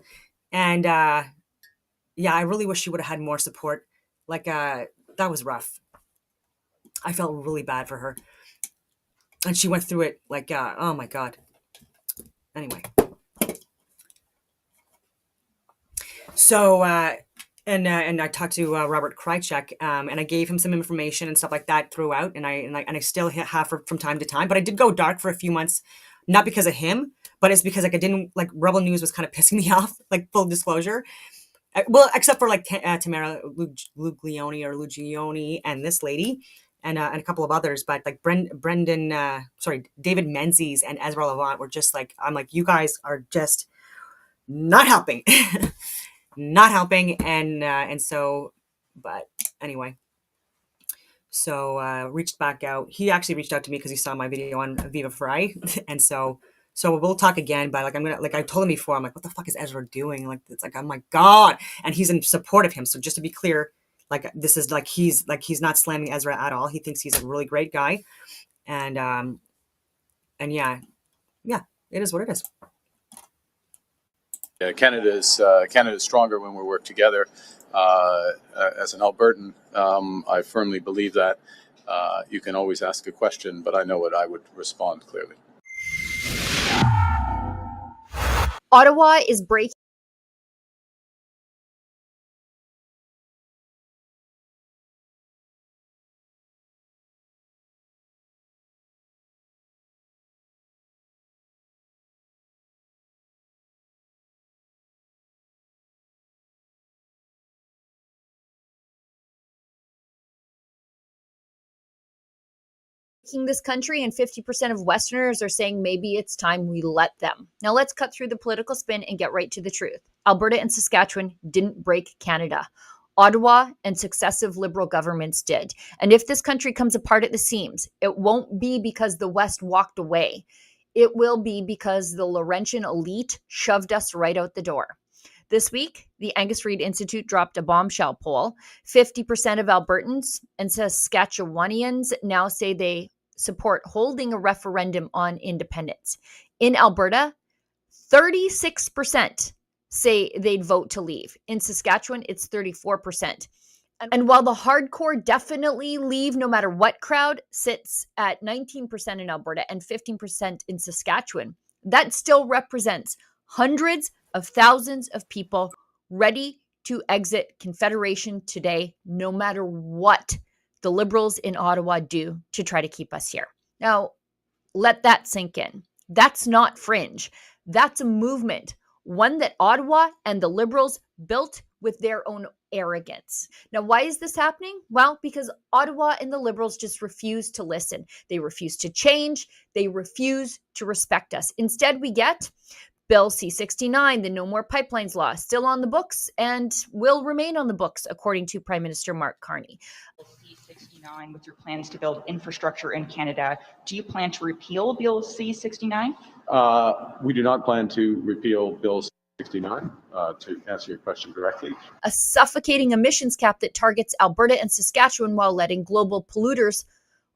And yeah, I really wish she would have had more support. Like that was rough. I felt really bad for her. And she went through it like, oh my God. Anyway. So, and I talked to Robert Krychek, and I gave him some information and stuff like that throughout, and I still have from time to time, but I did go dark for a few months, not because of him, but it's because like I didn't like Rebel News was kind of pissing me off, like full disclosure. Well, except for like Tamara Lugioni and this lady, and a couple of others, but like David Menzies and Ezra Levant were just like, I'm like, you guys are just not helping. Not helping, and so, but anyway, so reached back out. He actually reached out to me because he saw my video on Viva Fry, and so we'll talk again. But like I told him before, I'm like, what the fuck is Ezra doing? Like it's like, oh my God, and he's in support of him. So just to be clear, like this is like he's not slamming Ezra at all. He thinks he's a really great guy, and yeah, it is what it is. Yeah, Canada is stronger when we work together. As an Albertan, I firmly believe that. You can always ask a question, but I know what I would respond clearly. Ottawa is breaking. This country, and 50% of Westerners are saying maybe it's time we let them. Now let's cut through the political spin and get right to the truth. Alberta and Saskatchewan didn't break Canada. Ottawa and successive Liberal governments did. And if this country comes apart at the seams, it won't be because the West walked away. It will be because the Laurentian elite shoved us right out the door. This week, the Angus Reid Institute dropped a bombshell poll. 50% of Albertans and Saskatchewanians now say they support holding a referendum on independence. In Alberta, 36% say they'd vote to leave. In Saskatchewan, it's 34%. And while the hardcore definitely leave no matter what crowd sits at 19% in Alberta and 15% in Saskatchewan, that still represents hundreds of thousands of people ready to exit Confederation today, no matter what the Liberals in Ottawa do to try to keep us here. Now, let that sink in. That's not fringe. That's a movement, one that Ottawa and the Liberals built with their own arrogance. Now, why is this happening? Well, because Ottawa and the Liberals just refuse to listen. They refuse to change. They refuse to respect us. Instead, we get Bill C-69, the No More Pipelines law, still on the books and will remain on the books, according to Prime Minister Mark Carney. C-69, with your plans to build infrastructure in Canada, do you plan to repeal Bill C-69? We do not plan to repeal Bill 69, to answer your question directly. A suffocating emissions cap that targets Alberta and Saskatchewan while letting global polluters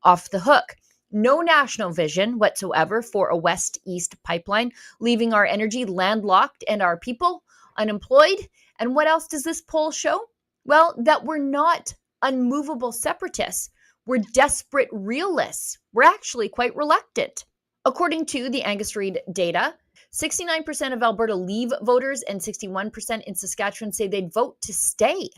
off the hook. No national vision whatsoever for a west-east pipeline, leaving our energy landlocked and our people unemployed. And what else does this poll show? Well, that we're not unmovable separatists. We're desperate realists. We're actually quite reluctant. According to the Angus Reid data, 69% of Alberta Leave voters and 61% in Saskatchewan say they'd vote to stay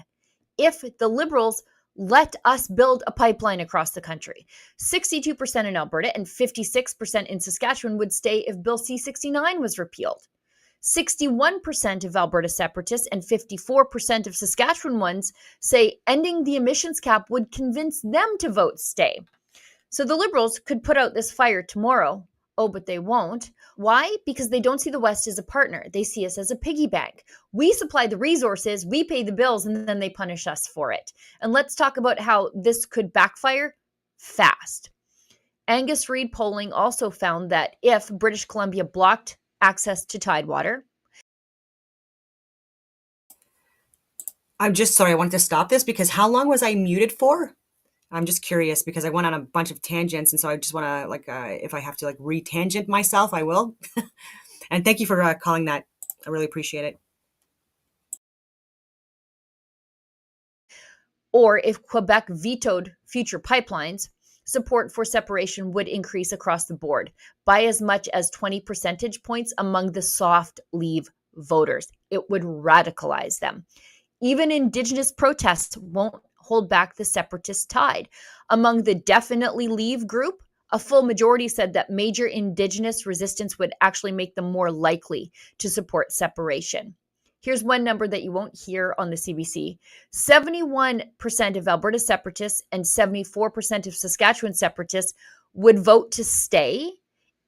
if the Liberals let us build a pipeline across the country. 62% in Alberta and 56% in Saskatchewan would stay if Bill C-69 was repealed. 61% of Alberta separatists and 54% of Saskatchewan ones say ending the emissions cap would convince them to vote stay. So the Liberals could put out this fire tomorrow. Oh, but they won't. Why? Because they don't see the West as a partner. They see us as a piggy bank. We supply the resources, we pay the bills, and then they punish us for it. And let's talk about how this could backfire fast. Angus Reid polling also found that if British Columbia blocked access to Tidewater. I'm just sorry, I wanted to stop this because how long was I muted for? I'm just curious because I went on a bunch of tangents, and so I just want to if I have to re-tangent myself, I will. And thank you for calling that. I really appreciate it. Or if Quebec vetoed future pipelines, support for separation would increase across the board by as much as 20 percentage points among the soft Leave voters. It would radicalize them. Even Indigenous protests won't hold back the separatist tide. Among the definitely Leave group, a full majority said that major Indigenous resistance would actually make them more likely to support separation. Here's one number that you won't hear on the CBC. 71% of Alberta separatists and 74% of Saskatchewan separatists would vote to stay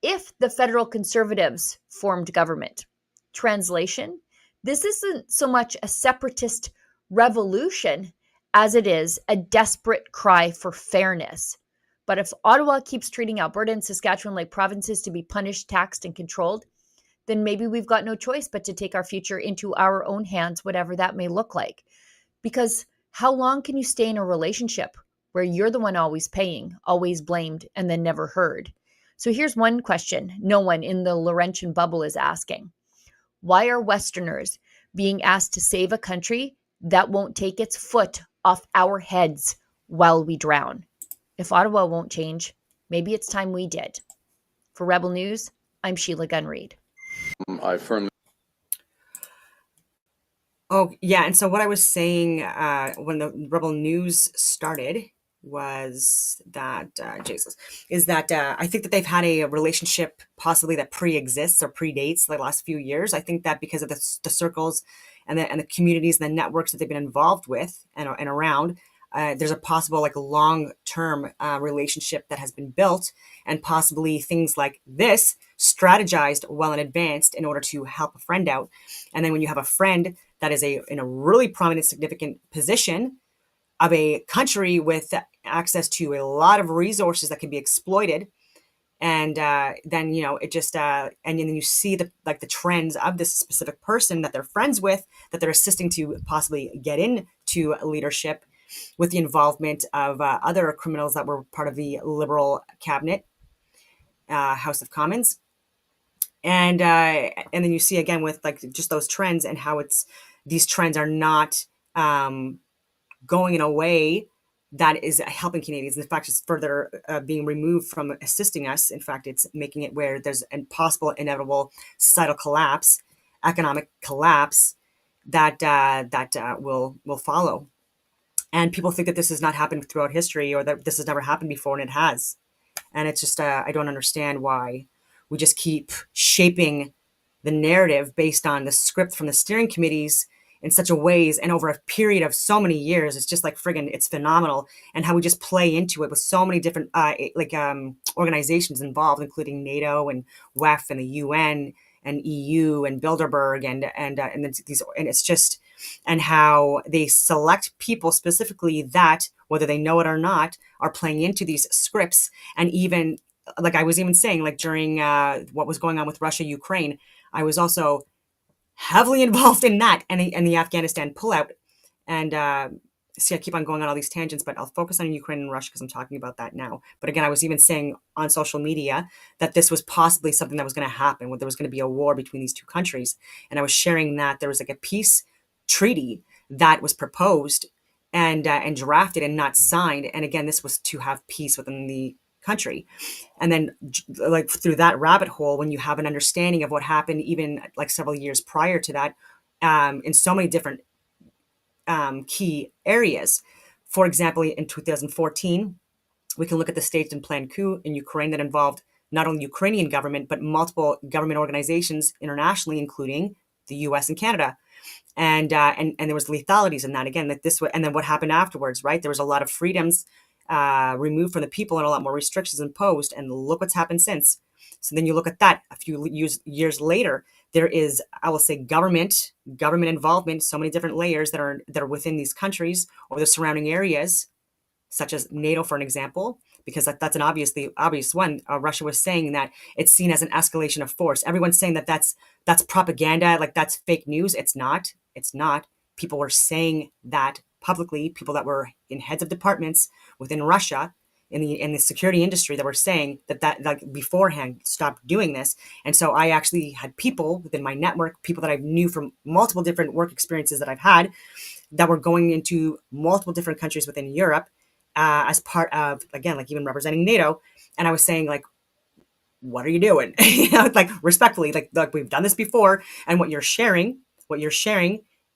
if the federal Conservatives formed government. Translation, this isn't so much a separatist revolution as it is a desperate cry for fairness. But if Ottawa keeps treating Alberta and Saskatchewan like provinces to be punished, taxed, and controlled, then maybe we've got no choice but to take our future into our own hands, whatever that may look like. Because how long can you stay in a relationship where you're the one always paying, always blamed, and then never heard? So here's one question no one in the Laurentian bubble is asking. Why are Westerners being asked to save a country that won't take its foot off our heads while we drown? If Ottawa won't change, maybe it's time we did. For Rebel News, I'm Sheila Gunn-Reid. I firmly. Oh, yeah. And so what I was saying when the Rebel News started was that, I think that they've had a relationship possibly that pre-exists or predates the last few years. I think that because of the circles and the communities and the networks that they've been involved with and around, there's a possible long-term relationship that has been built, and possibly things like this strategized well in advance in order to help a friend out. And then when you have a friend that is in a really prominent, significant position of a country with access to a lot of resources that can be exploited, and then it just and then you see the trends of this specific person that they're friends with, that they're assisting to possibly get into leadership with the involvement of other criminals that were part of the Liberal cabinet, House of Commons. And then you see again with just those trends and how these trends are not going in a way that is helping Canadians. In fact, it's further being removed from assisting us. In fact, it's making it where there's a possible inevitable societal collapse, economic collapse that will follow. And people think that this has not happened throughout history, or that this has never happened before, and it has. And it's just I don't understand why we just keep shaping the narrative based on the script from the steering committees in such a ways, and over a period of so many years. It's just it's phenomenal, and how we just play into it with so many different organizations involved, including NATO and WEF and the UN and EU and Bilderberg and it's just, and how they select people specifically that, whether they know it or not, are playing into these scripts. And even I was even saying during what was going on with Russia, Ukraine, I was also heavily involved in that and the Afghanistan pullout. And see, I keep on going on all these tangents, but I'll focus on Ukraine and Russia because I'm talking about that now. But again, I was even saying on social media that this was possibly something that was going to happen, where there was going to be a war between these two countries. And I was sharing that there was a peace treaty that was proposed and drafted and not signed. And again, this was to have peace within the country. And then like through that rabbit hole, when you have an understanding of what happened even like several years prior to that, in so many different key areas. For example, in 2014, we can look at the staged and planned coup in Ukraine that involved not only Ukrainian government, but multiple government organizations internationally, including the US and Canada. And there was lethalities in that. Again, that this and then what happened afterwards, right? There was a lot of freedoms removed from the people and a lot more restrictions imposed. And look what's happened since. So then you look at that a few years later, there is, I will say, government involvement, so many different layers that are within these countries or the surrounding areas, such as NATO, for an example, because that's an obvious one. Russia was saying that it's seen as an escalation of force. Everyone's saying that that's propaganda, like that's fake news. It's not. It's not. People were saying that publicly. People that were in heads of departments within Russia in the security industry that were saying that like beforehand, stop doing this. And so I actually had people within my network, people that I knew from multiple different work experiences that I've had, that were going into multiple different countries within Europe as part of, again, like even representing NATO. And I was saying, like, what are you doing? Like respectfully, like we've done this before, and what you're sharing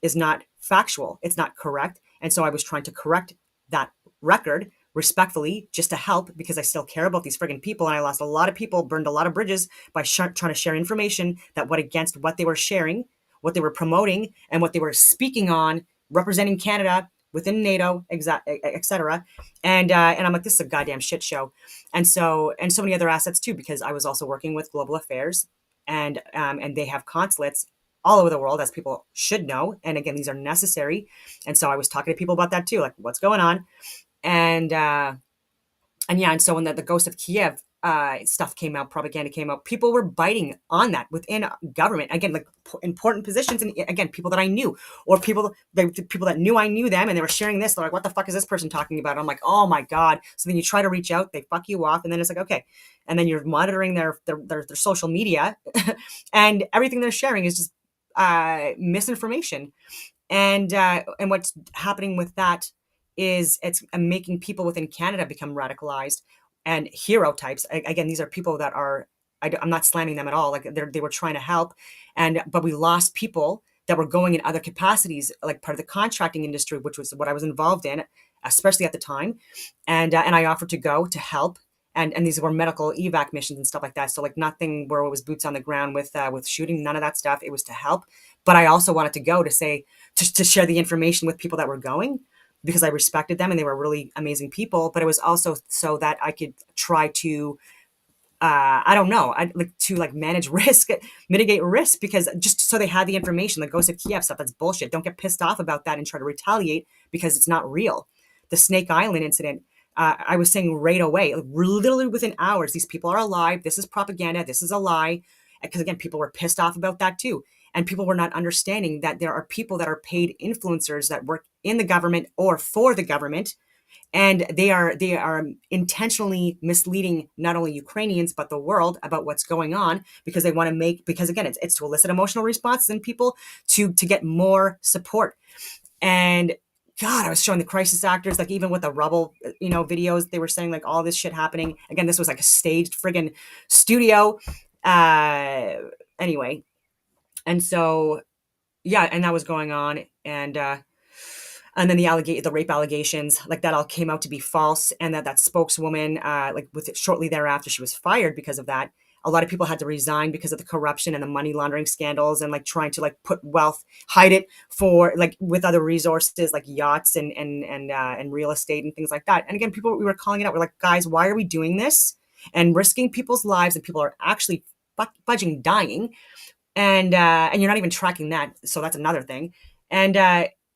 is not factual. It's not correct. And so I was trying to correct that record respectfully, just to help, because I still care about these friggin' people. And I lost a lot of people, burned a lot of bridges by trying to share information that went against what they were sharing, what they were promoting, and what they were speaking on, representing Canada within NATO, et cetera. And I'm like, this is a goddamn shit show. And so many other assets too, because I was also working with global affairs, and they have consulates all over the world, as people should know. And again, these are necessary. And so I was talking to people about that too, like what's going on. And so when the Ghost of Kiev stuff came out, propaganda came out, people were biting on that within government. Again, like important positions, and again, people that I knew, or people that knew I knew them, and they were sharing this. They're like, "What the fuck is this person talking about?" I'm like, "Oh my god!" So then you try to reach out, they fuck you off, and then it's like, okay, and then you're monitoring their social media, and everything they're sharing is just misinformation. And what's happening with that is it's making people within Canada become radicalized and hero types. Again, these are people that are, I'm not slamming them at all. Like they were trying to help, but we lost people that were going in other capacities, like part of the contracting industry, which was what I was involved in, especially at the time. And I offered to go to help. And these were medical evac missions and stuff like that. So like nothing where it was boots on the ground with shooting, none of that stuff. It was to help. But I also wanted to go to say, to share the information with people that were going, because I respected them and they were really amazing people. But it was also so that I could try to, I don't know, manage risk, mitigate risk, because just so they had the information, the Ghost of Kiev stuff, that's bullshit. Don't get pissed off about that and try to retaliate, because it's not real. The Snake Island incident, I was saying right away, literally within hours, these people are alive. This is propaganda. This is a lie. Because again, people were pissed off about that too. And people were not understanding that there are people that are paid influencers that work in the government or for the government. And they are intentionally misleading not only Ukrainians, but the world about what's going on, because they want to because again, it's to elicit emotional responses in people to get more support. And God, I was showing the crisis actors, like even with the rubble, videos, they were saying like all this shit happening. Again, this was like a staged friggin' studio. Anyway. And so, yeah, and that was going on. And then the rape allegations, like that all came out to be false. And that spokeswoman, shortly thereafter, she was fired because of that. A lot of people had to resign because of the corruption and the money laundering scandals, and like trying to like put wealth, hide it for like with other resources like yachts and real estate and things like that. And again, we were calling it out. We're like, guys, why are we doing this and risking people's lives? And people are actually fudging dying, and you're not even tracking that. So that's another thing. And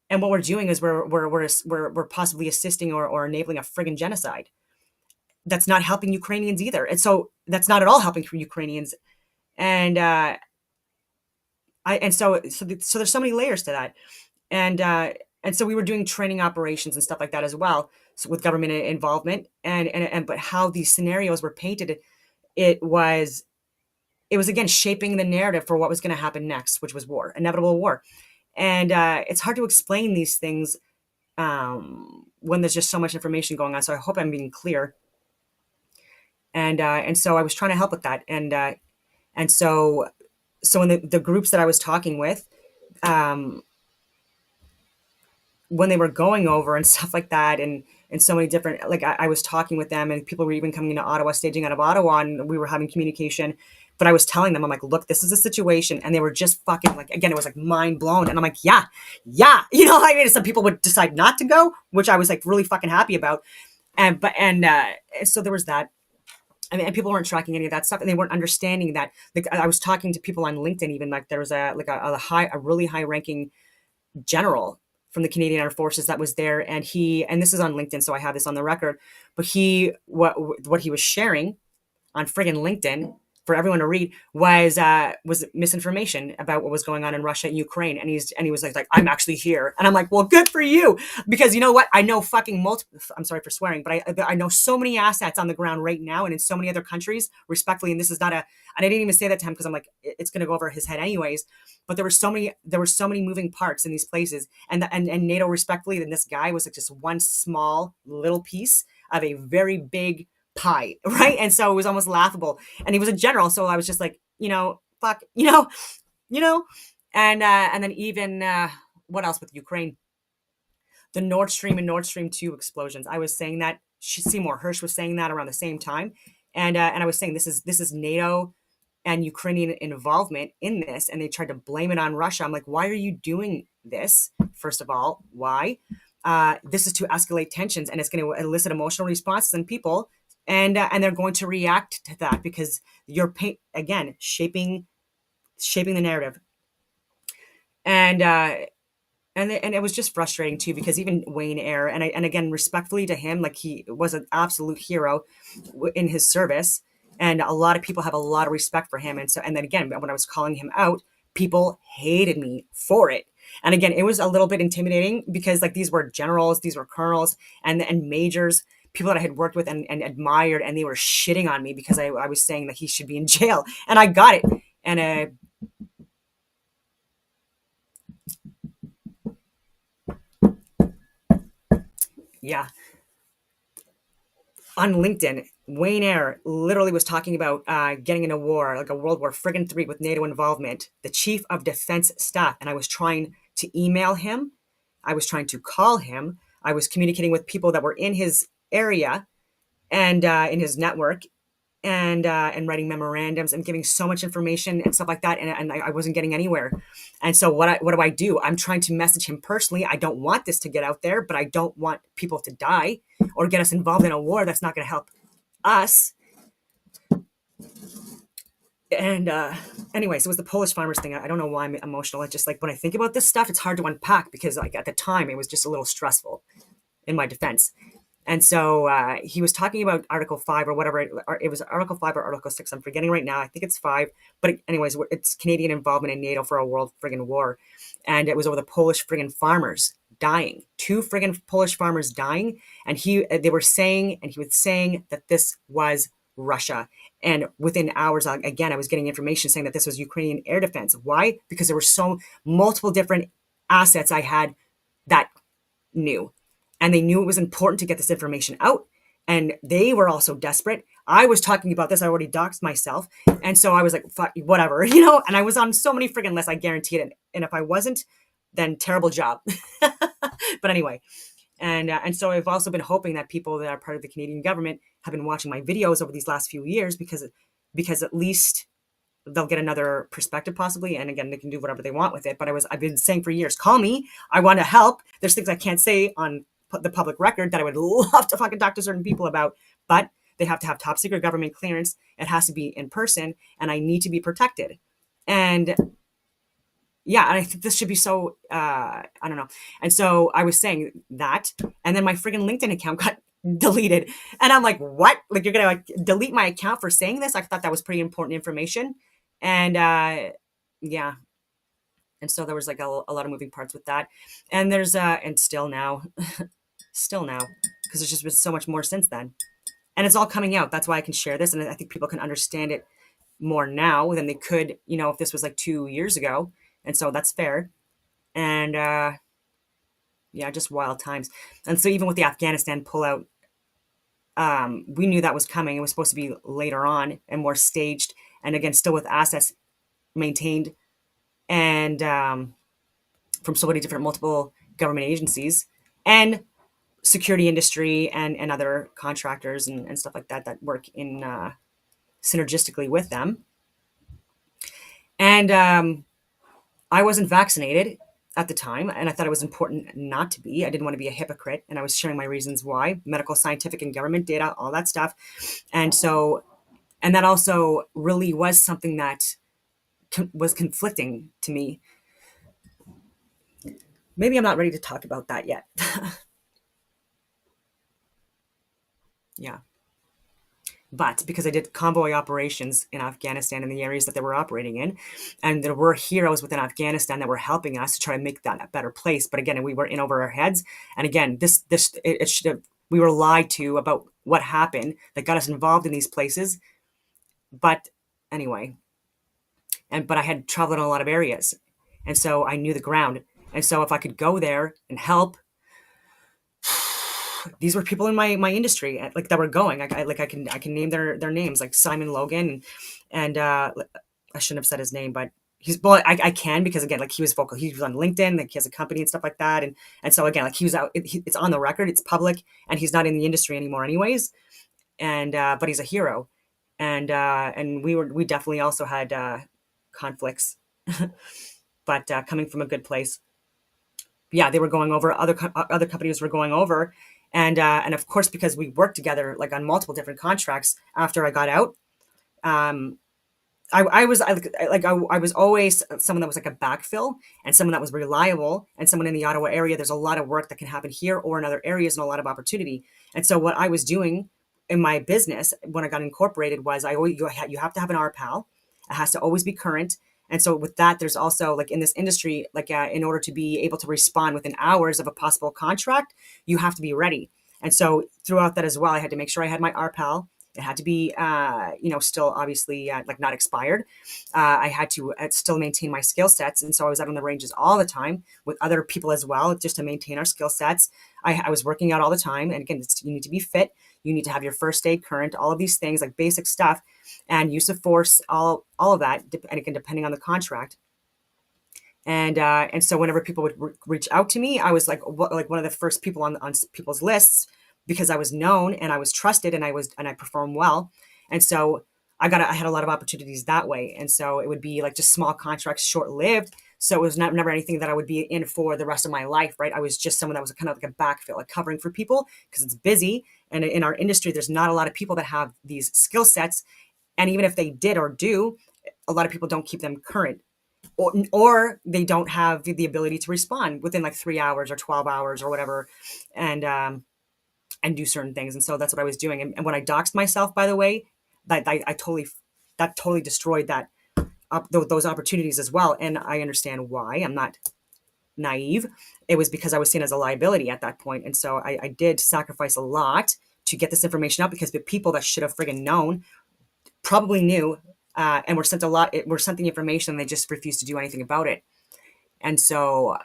what we're doing is we're possibly assisting or enabling a friggin' genocide. That's not helping Ukrainians either. And so that's not at all helping for Ukrainians. And so there's so many layers to that. And so we were doing training operations and stuff like that as well. So with government involvement but how these scenarios were painted, it was again shaping the narrative for what was going to happen next, which was war, inevitable war. And it's hard to explain these things when there's just so much information going on. So I hope I'm being clear. And so I was trying to help with that. And so in the groups that I was talking with, when they were going over and stuff like that, and so many different, like I was talking with them, and people were even coming into Ottawa, staging out of Ottawa, and we were having communication. But I was telling them, I'm like, look, this is a situation. And they were just fucking like, again, it was like mind blown. And I'm like, yeah. You know, I mean, some people would decide not to go, which I was like really fucking happy about. So there was that. I mean, and people weren't tracking any of that stuff, and they weren't understanding that. Like, I was talking to people on LinkedIn, even like there was a really high ranking general from the Canadian Armed Forces that was there, and this is on LinkedIn, so I have this on the record. But what he was sharing on friggin' LinkedIn for everyone to read was misinformation about what was going on in Russia and Ukraine. And he was like, I'm actually here. And I'm like, well, good for you. Because you know what? I know fucking I'm sorry for swearing, but I know so many assets on the ground right now and in so many other countries, respectfully. And this is not and I didn't even say that to him because I'm like, it's going to go over his head anyways. But there were so many moving parts in these places. And NATO, respectfully, then this guy was like just one small little piece of a very big pie, right? And so it was almost laughable. And he was a general, so I was just like, fuck, and then even what else with Ukraine, the Nord Stream and Nord Stream 2 explosions. I was saying that Seymour Hersh was saying that around the same time, and I was saying this is NATO and Ukrainian involvement in this, and they tried to blame it on Russia. I'm like, why are you doing this? First of all, why? This is to escalate tensions, and it's going to elicit emotional responses in people. And they're going to react to that because you're again shaping the narrative, and it was just frustrating too because even Wayne Eyre, and again respectfully to him, like he was an absolute hero in his service, and a lot of people have a lot of respect for him, and then again when I was calling him out, people hated me for it. And again, it was a little bit intimidating because like these were generals, these were colonels, and majors, people that I had worked with and admired, and they were shitting on me because I was saying that he should be in jail, and I got it. And yeah, on LinkedIn, Wayne Eyre literally was talking about getting in a war, like a World War friggin' 3 with NATO involvement, the Chief of Defense Staff, and I was trying to email him, I was trying to call him, I was communicating with people that were in his area and in his network, and writing memorandums and giving so much information and stuff like that, and I wasn't getting anywhere. And so what do? I'm trying to message him personally. I don't want this to get out there, but I don't want people to die or get us involved in a war that's not going to help us. And anyways, it was the Polish farmers thing. I don't know why I'm emotional. It's just like when I think about this stuff, it's hard to unpack because like at the time it was just a little stressful in my defense. And so he was talking about Article 5 or whatever. It was Article 5 or Article 6. I'm forgetting right now. I think it's 5. But anyways, it's Canadian involvement in NATO for a world friggin' war. And it was over the Polish friggin' farmers dying. 2 friggin' Polish farmers dying. And they were saying, and he was saying that this was Russia. And within hours, again, I was getting information saying that this was Ukrainian air defense. Why? Because there were so multiple different assets I had that knew. And they knew it was important to get this information out. And they were also desperate. I was talking about this. I already doxed myself. And so I was like, fuck, whatever, and I was on so many friggin' lists. I guaranteed it. And if I wasn't, then terrible job. But anyway, and so I've also been hoping that people that are part of the Canadian government have been watching my videos over these last few years because at least they'll get another perspective possibly. And again, they can do whatever they want with it. But I've been saying for years, call me. I want to help. There's things I can't say on the public record that I would love to fucking talk to certain people about, but they have to have top secret government clearance. It has to be in person, and I need to be protected. And yeah, and I think this should be so, I don't know. And so I was saying that, and then my friggin' LinkedIn account got deleted. And I'm like, what? Like, you're going to like delete my account for saying this? I thought that was pretty important information. And yeah. And so there was like a lot of moving parts with that. And there's, and still now, because there's just been so much more since then. And it's all coming out. That's why I can share this. And I think people can understand it more now than they could, if this was like 2 years ago. And so that's fair. And yeah, just wild times. And so even with the Afghanistan pullout, we knew that was coming. It was supposed to be later on and more staged, and again, still with assets maintained, and from so many different multiple government agencies and security industry and other contractors and stuff like that that work in synergistically with them. And I wasn't vaccinated at the time, and I thought it was important not to be. I didn't want to be a hypocrite, and I was sharing my reasons why: medical, scientific, and government data, all that stuff. And so, and that also really was something that was conflicting to me. Maybe I'm not ready to talk about that yet. Yeah. But because I did convoy operations in Afghanistan in the areas that they were operating in, and there were heroes within Afghanistan that were helping us to try to make that a better place. But again, we were in over our heads. And again, it should have, we were lied to about what happened that got us involved in these places. But anyway, but I had traveled in a lot of areas, and so I knew the ground. And so if I could go there and help, these were people in my industry like that were going. I can name their names, like Simon Logan, and I shouldn't have said his name, but I can, because again, like, he was vocal. He was on LinkedIn, like he has a company and stuff like that, and so again, like, he was out. It's on the record, it's public, and he's not in the industry anymore, anyways. And but he's a hero, and we definitely also had conflicts, but coming from a good place. Yeah, they were going over. Other companies were going over, and of course, because we worked together like on multiple different contracts after I got out, I was always someone that was like a backfill, and someone that was reliable, and someone in the Ottawa area. There's a lot of work that can happen here or in other areas, and a lot of opportunity. And so what I was doing in my business when I got incorporated was you have to have an RPAL. It has to always be current. And so with that, there's also, like, in this industry, like, in order to be able to respond within hours of a possible contract, you have to be ready. And so throughout that as well, I had to make sure I had my RPAL. It had to be, still obviously like not expired. I had to still maintain my skill sets. And so I was out on the ranges all the time with other people as well, just to maintain our skill sets. I was working out all the time. And again, you need to be fit. You need to have your first aid current, all of these things, like basic stuff, and use of force, all of that, and again, depending on the contract. And so whenever people would reach out to me, I was like one of the first people on people's lists, because I was known and I was trusted, and I performed well. And so I had a lot of opportunities that way. And so it would be like just small contracts, short lived. So it was never anything that I would be in for the rest of my life, right? I was just someone that was kind of like a backfill, like covering for people, because it's busy. And in our industry, there's not a lot of people that have these skill sets. And even if they did or do, a lot of people don't keep them current, or they don't have the ability to respond within like 3 hours or 12 hours or whatever, and do certain things. And so that's what I was doing. And when I doxed myself, by the way, that totally destroyed those opportunities as well. And I understand why. I'm not naive. It was because I was seen as a liability at that point. And so I did sacrifice a lot to get this information out, because the people that should have friggin' known probably knew, and were sent the information, and they just refused to do anything about it. And so,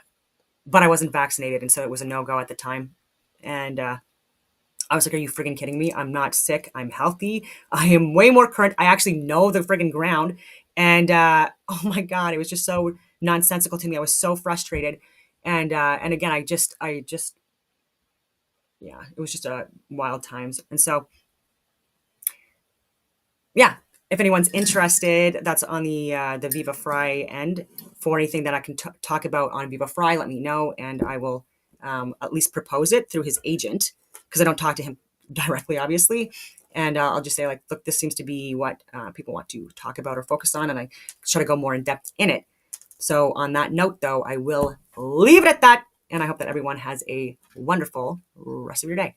but I wasn't vaccinated, and so it was a no-go at the time. And I was like, are you friggin' kidding me? I'm not sick. I'm healthy. I am way more current. I actually know the friggin' ground. And oh my God, it was just so nonsensical to me. I was so frustrated. And again, I just, yeah, it was just wild times. And so, yeah, if anyone's interested, that's on the Viva Frei end. For anything that I can talk about on Viva Frei, let me know, and I will at least propose it through his agent, because I don't talk to him directly, obviously. And I'll just say, like, look, this seems to be what people want to talk about or focus on, and I try to go more in depth in it. So on that note, though, I will leave it at that, and I hope that everyone has a wonderful rest of your day.